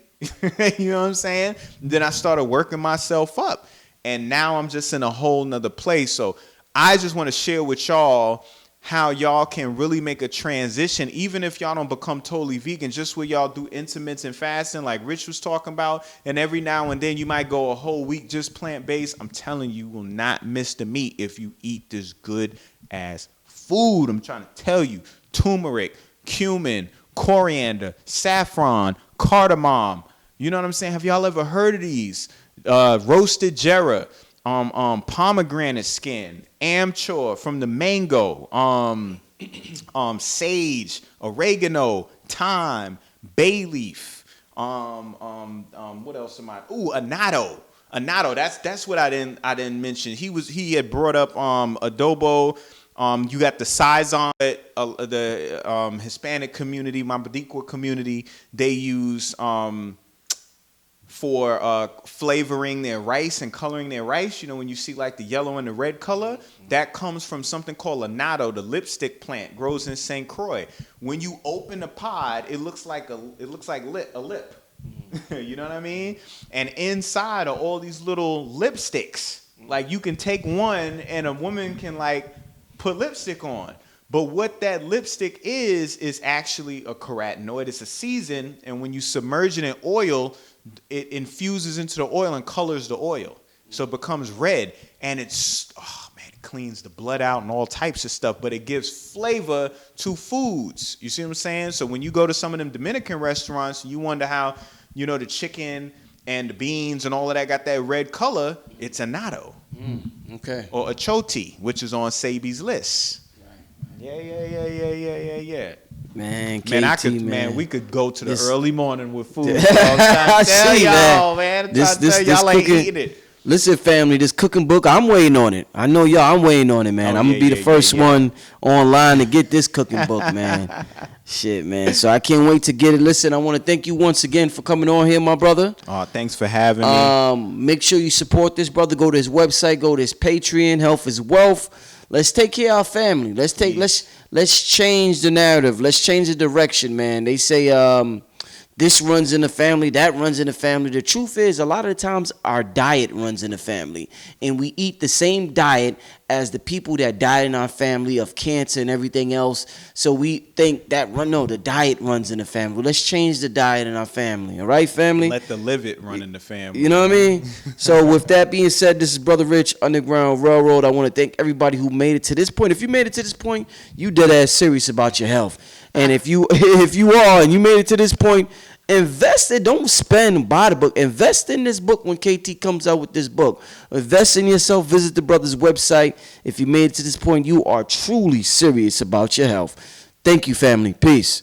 You know what I'm saying? Then I started working myself up. And now I'm just in a whole nother place. So I just want to share with y'all how y'all can really make a transition, even if y'all don't become totally vegan, just where y'all do intermittent fasting like Rich was talking about, and every now and then you might go a whole week just plant-based. I'm telling you, will not miss the meat if you eat this good-ass food. I'm trying to tell you, turmeric, cumin, coriander, saffron, cardamom. You know what I'm saying? Have y'all ever heard of these? Roasted jera. Pomegranate skin, amchor from the mango, sage, oregano, thyme, bay leaf, what else am I? Annatto. Annatto, that's what I didn't mention. He had brought up adobo. You got the Saison, the Hispanic community, my Boricua community, they use for flavoring their rice and coloring their rice. You know, when you see like the yellow and the red color, that comes from something called annatto, the lipstick plant, grows in St. Croix. When you open the pod, it looks like a lip. You know what I mean? And inside are all these little lipsticks. Like you can take one and a woman can like put lipstick on. But what that lipstick is actually a carotenoid. It's a season, and when you submerge it in oil, it infuses into the oil and colors the oil. So it becomes red, and it cleans the blood out and all types of stuff, but it gives flavor to foods. You see what I'm saying? So when you go to some of them Dominican restaurants, you wonder how, you know, the chicken and the beans and all of that got that red color, it's annatto. Okay. Or achoti, which is on Sabi's list. Yeah. Man, KT, man, we could go to the This- early morning with food. I see, y'all, man. Y'all ain't cooking. eating it. Listen, family, this cooking book, I'm waiting on it. I know y'all, I'm waiting on it, man. I'm going to be the first one online to get this cooking book, man. Shit, man. So I can't wait to get it. Listen, I want to thank you once again for coming on here, my brother. Thanks for having me. Make sure you support this brother. Go to his website. Go to his Patreon. Health is Wealth. Let's take care of our family. Let's change the narrative. Let's change the direction, man. They say this runs in the family, that runs in the family. The truth is, a lot of the times, our diet runs in the family. And we eat the same diet as the people that died in our family of cancer and everything else. So we think the diet runs in the family. Let's change the diet in our family. All right, family? Let the live it run in the family. You know what I mean? So with that being said, this is Brother Rich, Underground Railroad. I want to thank everybody who made it to this point. If you made it to this point, you dead ass serious about your health. And if you are and you made it to this point, invest it. Don't spend, buy the book. Invest in this book when KT comes out with this book. Invest in yourself. Visit the brother's website. If you made it to this point, you are truly serious about your health. Thank you, family. Peace.